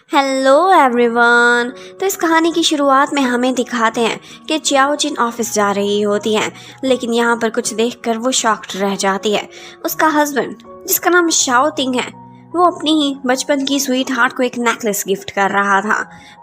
Hello everyone. तो इस कहानी की शुरुआत में हमें दिखाते हैं कि चियाओ चिन ऑफिस जा रही होती है, लेकिन यहाँ पर कुछ देखकर वो शॉक्ड रह जाती है। उसका हस्बैंड, जिसका नाम शाओ तिंग है, वो अपनी ही बचपन की स्वीट हार्ट को एक नेकलेस गिफ्ट कर रहा था।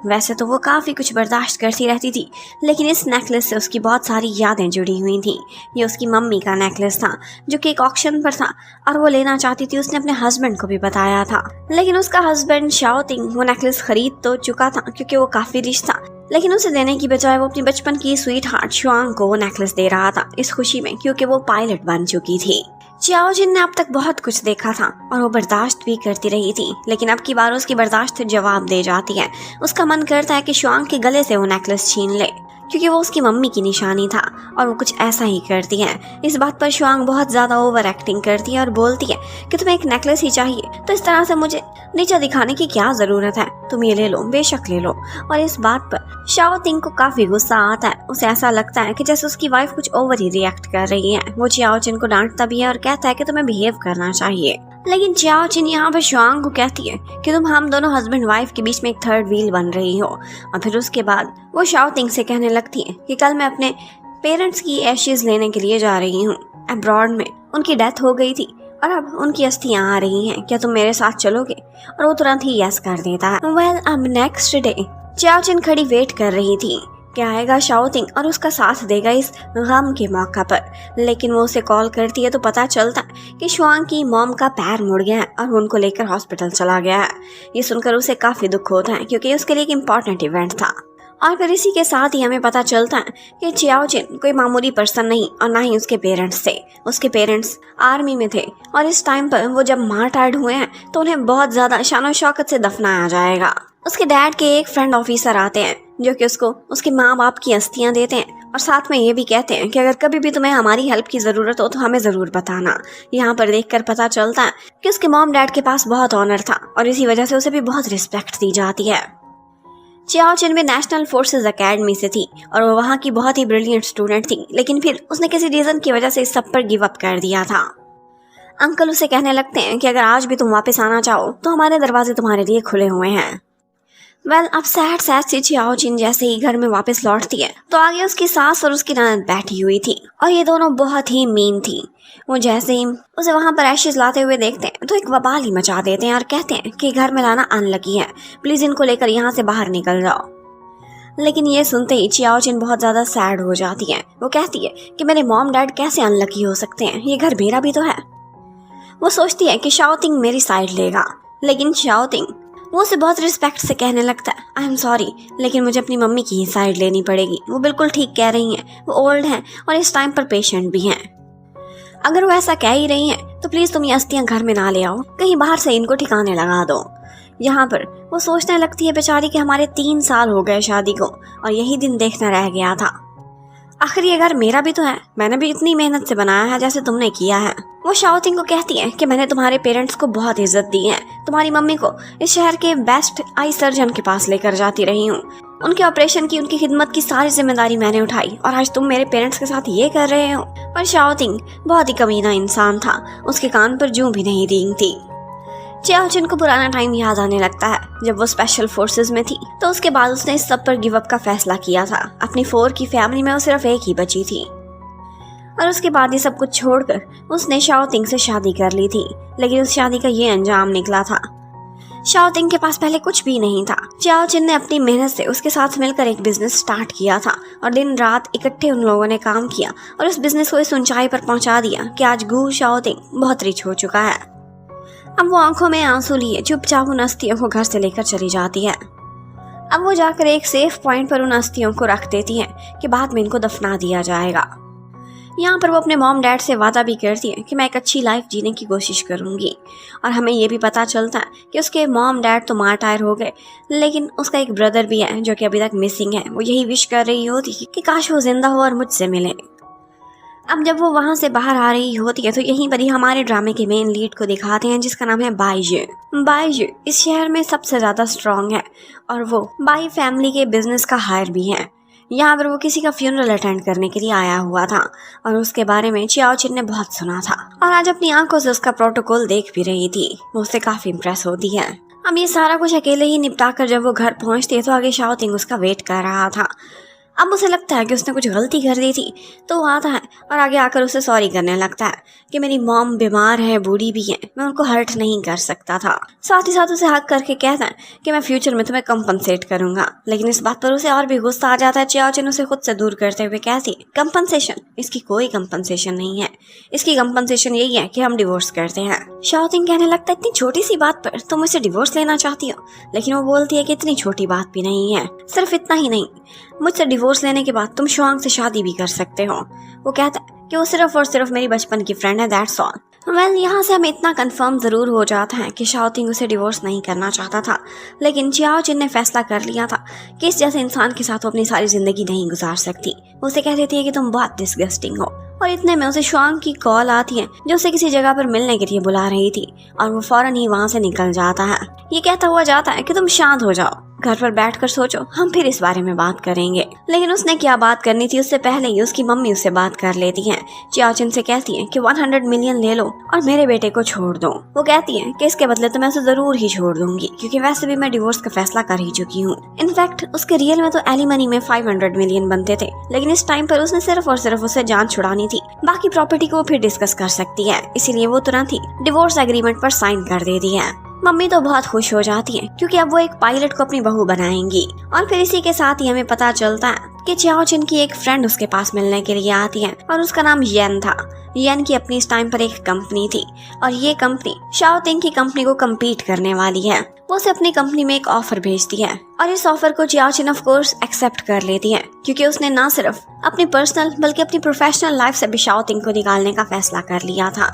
वैसे तो वो काफ़ी कुछ बर्दाश्त करती रहती थी, लेकिन इस नेकलेस से उसकी बहुत सारी यादें जुड़ी हुई थी। ये उसकी मम्मी का नेकलेस था जो कि एक ऑक्शन पर था और वो लेना चाहती थी। उसने अपने हस्बैंड को भी बताया था, लेकिन उसका हस्बैंड शाओ तिंग वो नेकलेस खरीद तो चुका था क्योंकि वो काफ़ी रिच था, लेकिन उसे देने की बजाय वो अपनी बचपन की स्वीट हार्ट शुआंग को वो नेकलेस दे रहा था इस खुशी में, क्योंकि वो पायलट बन चुकी थी। चियाओ जिन ने अब तक बहुत कुछ देखा था और वो बर्दाश्त भी करती रही थी, लेकिन अब की बार उसकी बर्दाश्त जवाब दे जाती है। उसका मन करता है कि शुआंग के गले से वो नेकलेस छीन ले, क्योंकि वो उसकी मम्मी की निशानी था और वो कुछ ऐसा ही करती है। इस बात पर शुआंग बहुत ज़्यादा ओवर एक्टिंग करती है और बोलती है कि तुम्हें एक नेकलेस ही चाहिए, तो इस तरह से मुझे नीचा दिखाने की क्या ज़रूरत है, तुम ये ले लो, बेशक ले लो। और इस बात पर शाओ तिंग को काफ़ी गुस्सा आता है। उसे ऐसा लगता है कि जैसे उसकी वाइफ कुछ ओवर ही रिएक्ट कर रही है। वो चियाओ चिन को डांटता भी है और कहता है कि तुम्हें बिहेव करना चाहिए, लेकिन चियाओ चिन यहाँ पर शुआंग को कहती है कि तुम हम दोनों हस्बैंड वाइफ के बीच में एक थर्ड व्हील बन रही हो। और फिर उसके बाद वो शाओ तिंग से कहने लगती है कि कल मैं अपने पेरेंट्स की एशेज लेने के लिए जा रही हूँ अब्रॉड में। उनकी डेथ हो गई थी और अब उनकी अस्थियां आ रही हैं, क्या तुम मेरे साथ चलोगे? और वो तुरंत ही यस कर देता है। वेल, अब नेक्स्ट डे चियाओ चिन खड़ी वेट कर रही थी कि आएगा शाओ तिंग और उसका साथ देगा इस गम के मौका पर, लेकिन वो उसे कॉल करती है तो पता चलता है कि शुआंग की मॉम का पैर मुड़ गया है और वो उनको लेकर हॉस्पिटल चला गया है। ये सुनकर उसे काफ़ी दुख होता है क्योंकि उसके लिए एक इम्पॉर्टेंट इवेंट था। और फिर इसी के साथ ही हमें पता चलता है कि चियाओ चिन कोई मामूली पर्सन नहीं और ना ही उसके पेरेंट्स थे। उसके पेरेंट्स आर्मी में थे और इस टाइम पर वो जब मार्टार्ड हुए हैं तो उन्हें बहुत ज़्यादा शानो शौकत से दफनाया जाएगा। उसके डैड के एक फ्रेंड ऑफिसर आते हैं जो कि उसको उसके माँ बाप की अस्थियां देते हैं और साथ में ये भी कहते हैं कि अगर कभी भी तुम्हें हमारी हेल्प की ज़रूरत हो तो हमें ज़रूर बताना। यहाँ पर देखकर पता चलता है कि उसके मॉम डैड के पास बहुत ऑनर था और इसी वजह से उसे भी बहुत रिस्पेक्ट दी जाती है। चियाओ चिन भी नेशनल फोर्सेस एकेडमी से थी और वो वहाँ की बहुत ही ब्रिलियंट स्टूडेंट थी, लेकिन फिर उसने किसी रीज़न की वजह से इस सब पर गिव अप कर दिया था। अंकल उसे कहने लगते हैं कि अगर आज भी तुम वापस आना चाहो तो हमारे दरवाजे तुम्हारे लिए खुले हुए हैं। वेल, अब सैड सैड सी चियाओ चिन जैसे ही घर में वापस लौटती है तो आगे उसकी सास और उसकी ननद बैठी हुई थी और ये दोनों बहुत ही मीन थी। वो जैसे ही उसे वहाँ पर एशेज लाते हुए देखते हैं तो एक बवाल ही मचा देते हैं और कहते हैं कि घर में लाना अनलकी है, प्लीज़ इनको लेकर यहाँ से बाहर निकल जाओ। लेकिन ये सुनते ही चियाओ चिन बहुत ज़्यादा सैड हो जाती है। वो कहती है कि मेरे मॉम डैड कैसे अनलकी हो सकते हैं, ये घर मेरा भी तो है। वो सोचती है कि शाओ तिंग मेरी साइड लेगा, लेकिन शाओ तिंग वो उसे बहुत रिस्पेक्ट से कहने लगता है, आई एम सॉरी, लेकिन मुझे अपनी मम्मी की ही साइड लेनी पड़ेगी। वो बिल्कुल ठीक कह रही हैं, वो ओल्ड हैं और इस टाइम पर पेशेंट भी हैं। अगर वो ऐसा कह ही रही हैं तो प्लीज़ तुम ये अस्थियाँ घर में ना ले आओ, कहीं बाहर से इनको ठिकाने लगा दो। यहाँ पर वो सोचने लगती है बेचारी कि हमारे 3 साल हो गए शादी को और यही दिन देखना रह गया था। आखिर ये घर मेरा भी तो है, मैंने भी इतनी मेहनत से बनाया है जैसे तुमने किया है। वो शाओ तिंग को कहती है कि मैंने तुम्हारे पेरेंट्स को बहुत इज्जत दी है, तुम्हारी मम्मी को इस शहर के बेस्ट आई सर्जन के पास लेकर जाती रही हूँ, उनके ऑपरेशन की, उनकी खिदमत की सारी जिम्मेदारी मैंने उठाई और आज तुम मेरे पेरेंट्स के साथ ये कर रहे हो। पर शाओ तिंग बहुत ही कमीना इंसान था, उसके कान पर जूं भी नहीं रेंगती। चियाओ चिन को पुराना टाइम याद आने लगता है जब वो स्पेशल फोर्सेस में थी, तो उसके बाद उसने इस सब पर गिव अप का फैसला किया था। अपनी 4 की फैमिली में वो सिर्फ एक ही बची थी और उसके बाद ये सब कुछ छोड़कर उसने शाओ तिंग से शादी कर ली थी, लेकिन उस शादी का ये अंजाम निकला था। शाओ तिंग के पास पहले कुछ भी नहीं था। चियाओ चिन ने अपनी मेहनत से उसके साथ मिलकर एक बिजनेस स्टार्ट किया था और दिन रात इकट्ठे उन लोगों ने काम किया और उस बिजनेस को इस ऊंचाई पर पहुंचा दिया कि आज गू शाओ तिंग बहुत रिच हो चुका है। अब वो आंखों में आंसू लिए चुपचाप उन अस्थियों को घर से लेकर चली जाती है। अब वो जाकर एक सेफ पॉइंट पर उन अस्थियों को रख देती है कि बाद में इनको दफना दिया जाएगा। यहाँ पर वो अपने मॉम डैड से वादा भी करती है कि मैं एक अच्छी लाइफ जीने की कोशिश करूँगी। और हमें ये भी पता चलता है कि उसके मॉम डैड तो मार्टायर हो गए, लेकिन उसका एक ब्रदर भी है जो कि अभी तक मिसिंग है। वो यही विश कर रही होती कि काश वो जिंदा हो और मुझसे मिले। अब जब वो वहाँ से बाहर आ रही होती है तो यहीं पर ही हमारे ड्रामे के मेन लीड को दिखाते हैं जिसका नाम है बाइजू। बाइजू इस शहर में सबसे ज़्यादा स्ट्रॉन्ग है और वो बाई फैमिली के बिजनेस का हायर भी है। यहाँ पर वो किसी का फ्यूनरल अटेंड करने के लिए आया हुआ था और उसके बारे में चियाओ चिन ने बहुत सुना था और आज अपनी आंखों से उसका प्रोटोकॉल देख भी रही थी। वो उससे काफ़ी इम्प्रेस होती है। अब ये सारा कुछ अकेले ही निपटा कर जब वो घर पहुंचती है तो आगे शाओटिंग उसका वेट कर रहा था। अब उसे लगता है कि उसने कुछ गलती कर दी थी, तो वो आता है और आगे आकर उसे सॉरी करने लगता है कि मेरी मॉम बीमार है, बूढ़ी भी है, मैं उनको हर्ट नहीं कर सकता था। साथ ही साथ उसे हक करके कहता है कि मैं फ्यूचर में तुम्हें कंपनसेट करूंगा। लेकिन इस बात पर उसे और भी गुस्सा आ जाता है। चियाओचिन उसे खुद से दूर करते हुए कहती है, कंपनसेशन? इसकी कोई कंपनसेशन नहीं है, इसकी कंपनसेशन यही है कि हम डिवोर्स करते हैं। शाओटिंग कहने लगता है, इतनी छोटी सी बात पर तुम मुझसे डिवोर्स लेना चाहती हो? लेकिन वो बोलती है कि इतनी छोटी बात भी नहीं है, सिर्फ इतना ही नहीं, मुझसे डिवोर्स लेने के बाद तुम शुआंग से शादी भी कर सकते हो। वो कहता है कि वो सिर्फ और सिर्फ मेरी बचपन की फ्रेंड है, दैट्स ऑल। वेल, यहाँ से हमें इतना कंफर्म जरूर हो जाता है कि शाओटिंग उसे डिवोर्स नहीं करना चाहता था, लेकिन चियाओचिन ने फैसला कर लिया था कि इस जैसे इंसान के साथ वो अपनी सारी जिंदगी नहीं गुजार सकती। वो उसे कह देती है कि तुम बहुत डिस्गस्टिंग हो, और इतने में उसे शुआंग की कॉल आती है जो उसे किसी जगह पर मिलने के लिए बुला रही थी, और वो फौरन ही वहाँ से निकल जाता है। ये कहता हुआ जाता है कि तुम शांत हो जाओ, घर पर बैठकर सोचो, हम फिर इस बारे में बात करेंगे। लेकिन उसने क्या बात करनी थी, उससे पहले ही उसकी मम्मी उससे बात कर लेती है। चियाओचिन से कहती है कि 100 मिलियन ले लो और मेरे बेटे को छोड़ दो। वो कहती है कि इसके बदले तो मैं उसे जरूर ही छोड़ दूंगी, क्योंकि वैसे भी मैं डिवोर्स का फैसला कर ही चुकी हूँ। इनफैक्ट उसके रियल में तो एलिमनी में 500 मिलियन बनते थे, लेकिन इस टाइम पर उसने सिर्फ और सिर्फ उसे जान छुड़ानी थी, बाकी प्रॉपर्टी को वो फिर डिस्कस कर सकती है। इसीलिए वो तुरंत ही डिवोर्स एग्रीमेंट पर साइन कर देती है। मम्मी तो बहुत खुश हो जाती है, क्योंकि अब वो एक पायलट को अपनी बहू बनाएंगी। और फिर इसी के साथ ही हमें पता चलता है कि चियाओचिन की एक फ्रेंड उसके पास मिलने के लिए आती है, और उसका नाम येन था। येन की अपनी इस टाइम पर एक कंपनी थी, और ये कंपनी शाओटिंग की कंपनी को कम्पीट करने वाली है। वो उसे अपनी कंपनी में एक ऑफर भेजती है, और इस ऑफर को चियाओचिन ऑफ कोर्स एक्सेप्ट कर लेती है, क्योंकि उसने ना सिर्फ अपनी पर्सनल बल्कि अपनी प्रोफेशनल लाइफ से भी शाओटिंग को निकालने का फैसला कर लिया था।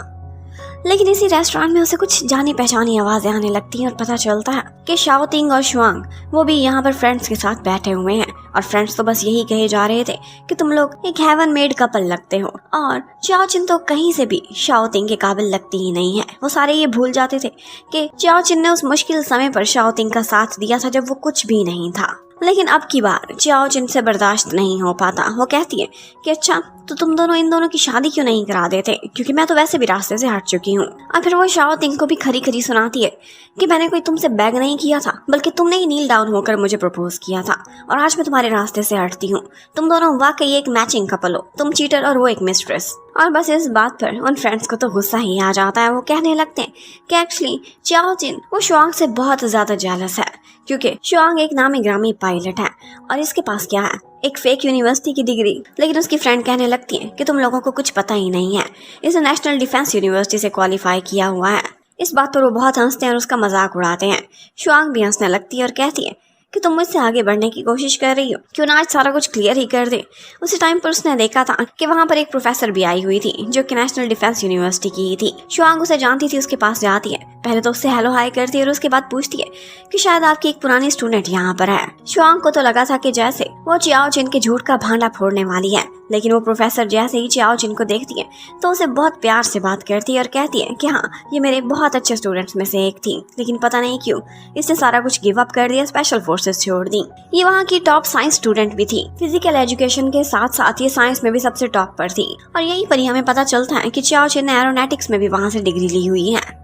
लेकिन इसी रेस्टोरेंट में उसे कुछ जानी पहचानी आवाजें आने लगती हैं, और पता चलता है कि शाओटिंग और शुआंग वो भी यहाँ पर फ्रेंड्स के साथ बैठे हुए हैं। और फ्रेंड्स तो बस यही कहे जा रहे थे कि तुम लोग एक हेवन मेड कपल लगते हो, और चियाओचिन तो कहीं से भी शाओटिंग के काबिल लगती ही नहीं है। वो सारे ये भूल जाते थे कि चियाओचिन ने उस मुश्किल समय पर शाओटिंग का साथ दिया था जब वो कुछ भी नहीं था। लेकिन अब की बार चियाओचिन से बर्दाश्त नहीं हो पाता। वो कहती है कि अच्छा, तो तुम दोनों इन दोनों की शादी क्यों नहीं करा देते, क्योंकि मैं तो वैसे भी रास्ते से हट चुकी हूँ। और फिर वो शाओटिंग को भी खरी खरी सुनाती है कि मैंने कोई तुमसे बैग नहीं किया था, बल्कि तुमने ही नील डाउन होकर मुझे प्रपोज किया था, और आज मैं तुम्हारे रास्ते से हटती हूँ। तुम दोनों वाकई एक मैचिंग कपल हो, तुम चीटर और वो एक मिस्ट्रेस। और बस इस बात पर उन फ्रेंड्स को तो गुस्सा ही आ जाता है। वो कहने लगते हैं कि एक्चुअली चियाओचिन वो शुआंग से बहुत ज्यादा जेलस है, क्योंकि शुआंग एक नामी ग्रामी पायलट है, और इसके पास क्या है, एक फेक यूनिवर्सिटी की डिग्री। लेकिन उसकी फ्रेंड कहने लगती है कि तुम लोगों को कुछ पता ही नहीं है, इसे नेशनल डिफेंस यूनिवर्सिटी से क्वालिफाई किया हुआ है। इस बात पर वो बहुत हंसते हैं और उसका मजाक उड़ाते हैं। शुआंग भी हंसने लगती है और कहती है कि तुम मुझसे आगे बढ़ने की कोशिश कर रही हो, क्यों ना आज सारा कुछ क्लियर ही कर दे। उसी टाइम पर उसने देखा था कि वहाँ पर एक प्रोफेसर भी आई हुई थी, जो कि नेशनल डिफेंस यूनिवर्सिटी की ही थी। शुआंग उसे जानती थी, उसके पास जाती है, पहले तो उससे हेलो हाय करती है, और उसके बाद पूछती है कि शायद आपकी एक पुरानी स्टूडेंट यहाँ पर है। शुआंग को तो लगा था कि जैसे वो चियाओचिन के झूठ का भांडा फोड़ने वाली है, लेकिन वो प्रोफेसर जैसे ही चियाओचिन को देखती है तो उसे बहुत प्यार से बात करती है और कहती है कि हाँ, ये मेरे बहुत अच्छे स्टूडेंट्स में से एक थी, लेकिन पता नहीं क्यों इसने सारा कुछ गिव अप कर दिया, स्पेशल फोर्सेस छोड़ दी। ये वहाँ की टॉप साइंस स्टूडेंट भी थी, फिजिकल एजुकेशन के साथ साथ ये साइंस में भी सबसे टॉप पर थी। और यहीं पर ही हमें पता चलता है कि चियाओचिन ने एरोनॉटिक्स में भी वहाँ से डिग्री ली हुई है।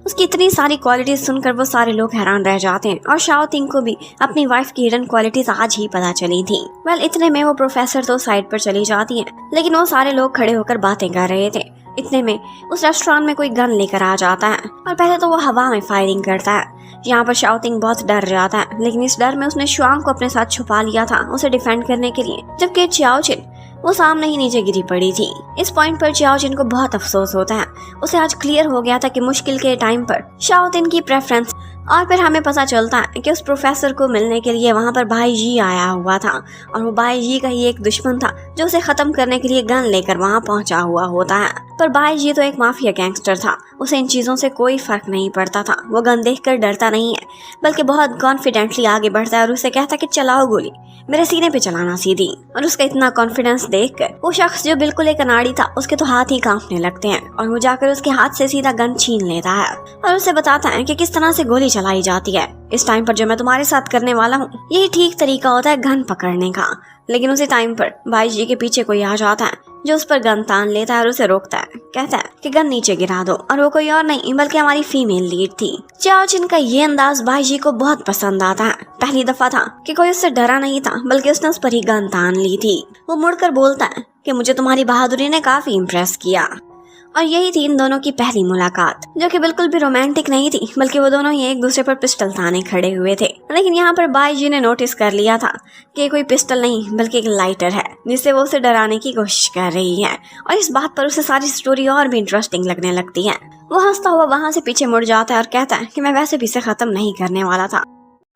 उसकी इतनी सारी क्वालिटीज सुनकर वो सारे लोग हैरान रह जाते हैं, और शाओटिंग को भी अपनी वाइफ की हिडन क्वालिटीज आज ही पता चली थी। वेल, इतने में वो प्रोफेसर तो साइड पर चली जाती है, लेकिन वो सारे लोग खड़े होकर बातें कर रहे थे। इतने में उस रेस्टोरेंट में कोई गन लेकर आ जाता है, और पहले तो वो हवा में फायरिंग करता है। यहाँ पर शाओटिंग बहुत डर जाता है, लेकिन इस डर में उसने शुआंग को अपने साथ छुपा लिया था उसे डिफेंड करने के लिए, जबकि चियाओचिन वो सामने ही नीचे गिरी पड़ी थी। इस पॉइंट पर चियाओचिन को बहुत अफसोस होता है। उसे आज क्लियर हो गया था कि मुश्किल के टाइम पर शाओटिन की प्रेफरेंस। और फिर हमें पता चलता है कि उस प्रोफेसर को मिलने के लिए वहाँ पर भाई जी आया हुआ था, और वो भाई जी का ही एक दुश्मन था जो उसे खत्म करने के लिए गन लेकर वहाँ पहुँचा हुआ होता है। पर भाई जी तो एक माफिया गैंगस्टर था, उसे इन चीजों से कोई फर्क नहीं पड़ता था। वो गन देखकर डरता नहीं है, बल्कि बहुत कॉन्फिडेंटली आगे बढ़ता है और उसे कहता है कि चलाओ गोली, मेरे सीने पे चलाना सीधी। और उसका इतना कॉन्फिडेंस देखकर वो शख्स जो बिल्कुल एक अनाड़ी था, उसके तो हाथ ही कांपने लगते हैं, और वो जाकर उसके हाथ से सीधा गन छीन लेता है और उसे बताता है कि किस तरह से गोली चलाई जाती है। इस टाइम पर जो मैं तुम्हारे साथ करने वाला हूँ, यही ठीक तरीका होता है गन पकड़ने का। लेकिन उसी टाइम पर भाई जी के पीछे कोई आ जाता है जो उस पर गन तान लेता है और उसे रोकता है। कहता है कि गन नीचे गिरा दो, और वो कोई और नहीं बल्कि हमारी फीमेल लीड थी। च्याओ जिन का ये अंदाज बाईजी को बहुत पसंद आता है। पहली दफा था कि कोई उससे डरा नहीं था, बल्कि उसने उस पर ही गन तान ली थी। वो मुड़कर बोलता है कि मुझे तुम्हारी बहादुरी ने काफी इम्प्रेस किया। और यही थी इन दोनों की पहली मुलाकात, जो कि बिल्कुल भी रोमांटिक नहीं थी, बल्कि वो दोनों ही एक दूसरे पर पिस्टल ताने खड़े हुए थे। लेकिन यहाँ पर बाईजी ने नोटिस कर लिया था कि कोई पिस्टल नहीं बल्कि एक लाइटर है, जिससे वो उसे डराने की कोशिश कर रही है। और इस बात पर उसे सारी स्टोरी और भी इंटरेस्टिंग लगने लगती है। वो हंसता हुआ वहाँ से पीछे मुड़ जाता है और कहता है कि मैं वैसे भी इसे खत्म नहीं करने वाला था।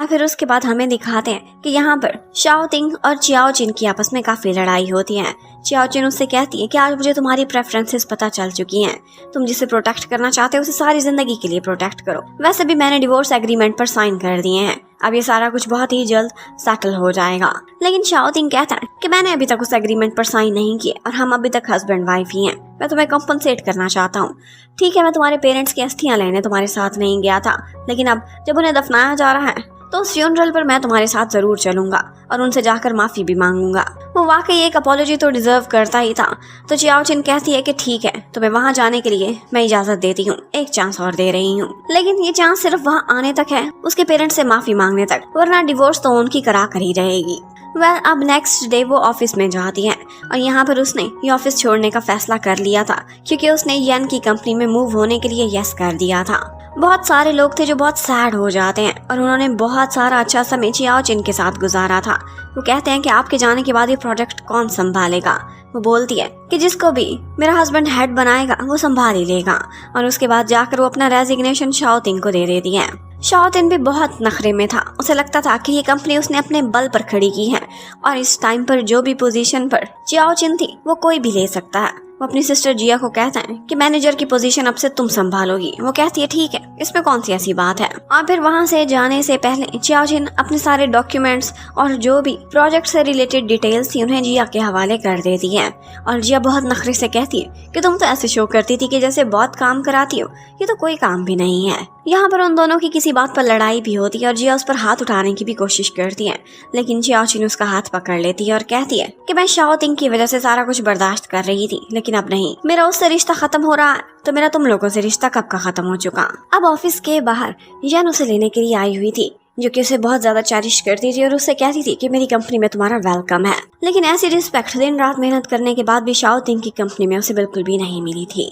और फिर उसके बाद हमें दिखाते हैं कि यहाँ पर शाओ तिंग और चियाओ जिन की आपस में काफी लड़ाई होती है। चियाओ जिन उससे कहती है कि आज मुझे तुम्हारी प्रेफरेंसेस पता चल चुकी हैं। तुम जिसे प्रोटेक्ट करना चाहते हो उसे सारी जिंदगी के लिए प्रोटेक्ट करो। वैसे भी मैंने डिवोर्स एग्रीमेंट पर साइन कर दिए हैं। अब ये सारा कुछ बहुत ही जल्द सेटल हो जाएगा। लेकिन शाओ तिंग कहता है कि मैंने अभी तक उस एग्रीमेंट पर साइन नहीं किए और हम अभी तक हस्बैंड वाइफ ही हैं। मैं तुम्हें कंपनसेट करना चाहता हूँ। ठीक है, मैं तुम्हारे पेरेंट्स की अस्थियां लेने तुम्हारे साथ नहीं गया था, लेकिन अब जब उन्हें दफनाया जा रहा है तो उस फ्यूनरल पर मैं तुम्हारे साथ जरूर चलूंगा और उनसे जाकर माफी भी मांगूंगा। वो वाकई एक अपॉलॉजी तो डिजर्व करता ही था। तो चियाओ चिन कहती है कि ठीक है, तुम्हें वहां जाने के लिए मैं इजाजत देती हूँ, एक चांस और दे रही हूँ। लेकिन ये चांस सिर्फ वहां आने तक है, उसके पेरेंट्स से माफी मांगने तक, वरना डिवोर्स तो उनकी करा कर ही रहेगी। अब नेक्स्ट डे वो ऑफिस में जाती है और यहाँ पर उसने ये ऑफिस छोड़ने का फैसला कर लिया था, क्योंकि उसने येन की कंपनी में मूव होने के लिए यस कर दिया था। बहुत सारे लोग थे जो बहुत सैड हो जाते हैं और उन्होंने बहुत सारा अच्छा समय चियाओ जिन के साथ गुजारा था। वो कहते हैं कि आपके जाने के बाद ये प्रोजेक्ट कौन संभालेगा। वो बोलती है कि जिसको भी मेरा हस्बैंड हेड बनाएगा वो संभाल ही लेगा। और उसके बाद जाकर वो अपना रेजिग्नेशन शाओ तिंग को दे देती है। शाओ तिंग भी बहुत नखरे में था। उसे लगता था कि ये कंपनी उसने अपने बल पर खड़ी की है और इस टाइम पर जो भी पोजीशन पर चियाओ जिन थी वो कोई भी ले सकता है। वो अपनी सिस्टर जिया को कहता है कि मैनेजर की पोजीशन अब से तुम संभालोगी। वो कहती है ठीक है, इसमें कौन सी ऐसी बात है। और फिर वहाँ से जाने से पहले चियाओ जिन अपने सारे डॉक्यूमेंट्स और जो भी प्रोजेक्ट से रिलेटेड डिटेल्स थी उन्हें जिया के हवाले कर देती है। और जिया बहुत नखरे से कहती है कि तुम तो ऐसे शो करती थी कि जैसे बहुत काम कराती हो, ये तो कोई काम भी नहीं है। यहाँ पर उन दोनों की किसी बात पर लड़ाई भी होती है और जिया उस पर हाथ उठाने की भी कोशिश करती है, लेकिन चियाओ जिन उसका हाथ पकड़ लेती है और कहती है कि मैं शाओ तिंग की वजह से सारा कुछ बर्दाश्त कर रही थी, लेकिन अब नहीं। मेरा उससे रिश्ता खत्म हो रहा है तो मेरा तुम लोगों से रिश्ता कब का खत्म हो चुका। अब ऑफिस के बाहर येन उसे लेने के लिए आई हुई थी, जो कि उसे बहुत ज्यादा चेरिश करती थी और उससे कहती थी कि मेरी कंपनी में तुम्हारा वेलकम है। लेकिन ऐसी रिस्पेक्ट दिन रात मेहनत करने के बाद भी शाओ तिंग की कंपनी में उसे बिल्कुल भी नहीं मिली थी।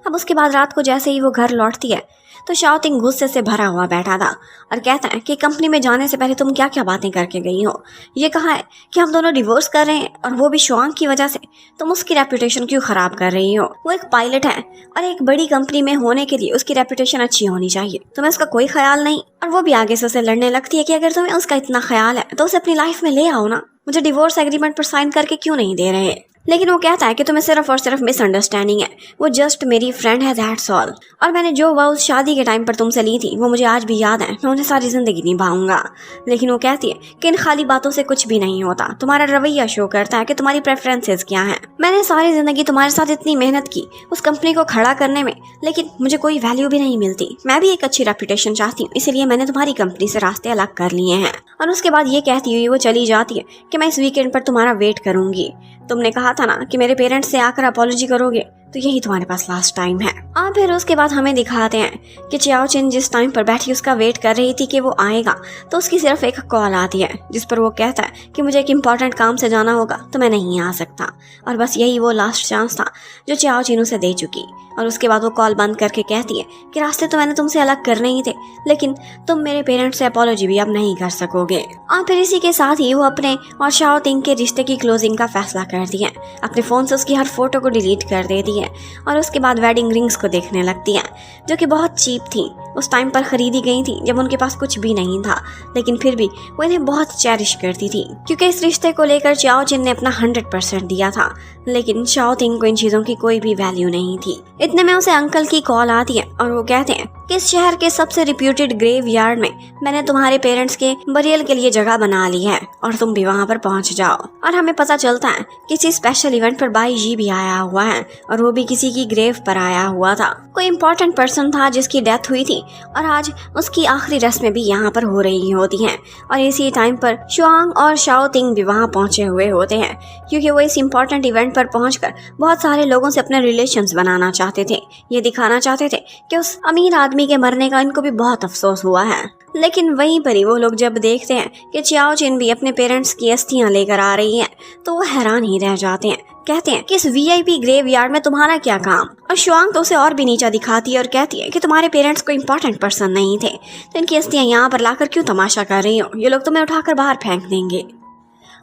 अब उसके बाद रात को जैसे ही वो घर लौटती है तो शाओ तिंग गुस्से से भरा हुआ बैठा था और कहता है कि कंपनी में जाने से पहले तुम क्या क्या बातें करके गई हो। ये कहा है कि हम दोनों डिवोर्स कर रहे हैं और वो भी शुआंग की वजह से। तुम उसकी रेपुटेशन क्यों खराब कर रही हो। वो एक पायलट है और एक बड़ी कंपनी में होने के लिए उसकी रेपुटेशन अच्छी होनी चाहिए। तुम्हें उसका कोई ख्याल नहीं। और वो भी आगे से उसे लड़ने लगती है कि अगर तुम्हें उसका इतना ख्याल है तो उसे अपनी लाइफ में ले आओ ना, मुझे डिवोर्स एग्रीमेंट पर साइन करके क्यों नहीं दे रहे। लेकिन वो कहता है कि तुम्हें सिर्फ और सिर्फ मिसअंडरस्टैंडिंग है, वो जस्ट मेरी फ्रेंड है, दैट्स ऑल। और मैंने जो वाउज शादी के टाइम पर तुमसे ली थी वो मुझे आज भी याद है, मैं उन्हें सारी जिंदगी निभाऊंगा। लेकिन वो कहती है कि इन खाली बातों से कुछ भी नहीं होता, तुम्हारा रवैया शो करता है कि तुम्हारी प्रेफरेंसेस क्या हैं। मैंने सारी जिंदगी तुम्हारे साथ इतनी मेहनत की उस कंपनी को खड़ा करने में, लेकिन मुझे कोई वैल्यू भी नहीं मिलती। मैं भी एक अच्छी रेपुटेशन चाहती हूँ, इसीलिए मैंने तुम्हारी कंपनी से रास्ते अलग कर लिए हैं। और उसके बाद ये कहती हुई वो चली जाती है कि मैं इस वीकेंड पर तुम्हारा वेट करूंगी। तुमने कहा था ना कि मेरे पेरेंट्स से आकर अपॉलॉजी करोगे, तो यही तुम्हारे पास लास्ट टाइम है। और फिर उसके बाद हमें दिखाते हैं कि चियाओ चिन जिस टाइम पर बैठी उसका वेट कर रही थी कि वो आएगा, तो उसकी सिर्फ एक कॉल आती है जिस पर वो कहता है कि मुझे एक इम्पॉर्टेंट काम से जाना होगा तो मैं नहीं आ सकता। और बस यही वो लास्ट चांस था जो चियाओ चिन उसे दे चुकी। और उसके बाद वो कॉल बंद करके कहती है कि रास्ते तो मैंने तुमसे अलग करने ही थे, लेकिन तुम मेरे पेरेंट्स से अपॉलॉजी भी अब नहीं कर सकोगे। और फिर इसी के साथ ही वो अपने और शाओ तिंग के रिश्ते की क्लोजिंग का फैसला करती है। अपने फोन से उसकी हर फोटो को डिलीट कर देती है और उसके बाद वेडिंग रिंग्स को देखने लगती है, जो कि बहुत चीप थी, उस टाइम पर खरीदी गई थी जब उनके पास कुछ भी नहीं था। लेकिन फिर भी वो इन्हें बहुत चेरिश करती थी, क्योंकि इस रिश्ते को लेकर चियाओ चिन ने अपना 100% दिया था। लेकिन शाओ तिंग को इन चीजों की कोई भी वैल्यू नहीं थी। इतने में उसे अंकल की कॉल आती है और वो कहते हैं कि इस शहर के सबसे रिप्यूटेड ग्रेवयार्ड में मैंने तुम्हारे पेरेंट्स के बरियल के लिए जगह बना ली है और तुम भी वहाँ पर पहुँच जाओ। और हमें पता चलता है किसी स्पेशल इवेंट पर बाई जी भी आया हुआ है और वो भी किसी की ग्रेव पर आया हुआ था। कोई इम्पोर्टेंट पर्सन था जिसकी डेथ हुई थी और आज उसकी आखिरी रस्में भी यहाँ पर हो रही होती हैं। और इसी टाइम पर शुआंग और शाओ तिंग भी वहाँ पहुँचे हुए होते हैं क्योंकि वो इस इम्पोर्टेंट इवेंट पर पहुंचकर बहुत सारे लोगों से अपने रिलेशंस बनाना चाहते थे। ये दिखाना चाहते थे कि उस अमीर आदमी के मरने का इनको भी बहुत अफसोस हुआ है। लेकिन वहीं पर ही वो लोग जब देखते हैं कि चियाओ चिन भी अपने पेरेंट्स की अस्थियां लेकर आ रही हैं तो वो हैरान ही रह जाते हैं। कहते हैं कि इस वीआईपी ग्रेवयार्ड में तुम्हारा क्या काम। और शुआंग तो उसे और भी नीचा दिखाती है और कहती है कि तुम्हारे पेरेंट्स कोई इंपॉर्टेंट पर्सन नहीं थे तो इनकी अस्थियां यहाँ पर लाकर क्यों तमाशा कर रही हो, ये लोग तुम्हें उठाकर बाहर फेंक देंगे।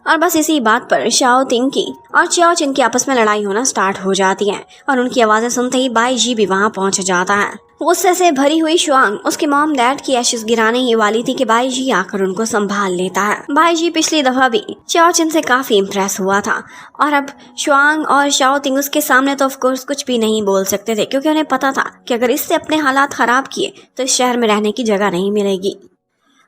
और बस इसी बात पर शाओ तिंग की और चियाओ चिन की आपस में लड़ाई होना स्टार्ट हो जाती है और उनकी आवाजें सुनते ही बाई जी भी वहां पहुंच जाता है। गुस्से से भरी हुई शुआंग उसके मॉम डैड की एशेस गिराने ही वाली थी कि बाई जी आकर उनको संभाल लेता है। बाई जी पिछली दफा भी चियाओ चिन से काफी इम्प्रेस हुआ था और अब शुआंग और शाओ तिंग उसके सामने तो ऑफ कोर्स कुछ भी नहीं बोल सकते थे क्योंकि उन्हें पता था कि अगर इससे अपने हालात खराब किए तो इस शहर में रहने की जगह नहीं मिलेगी।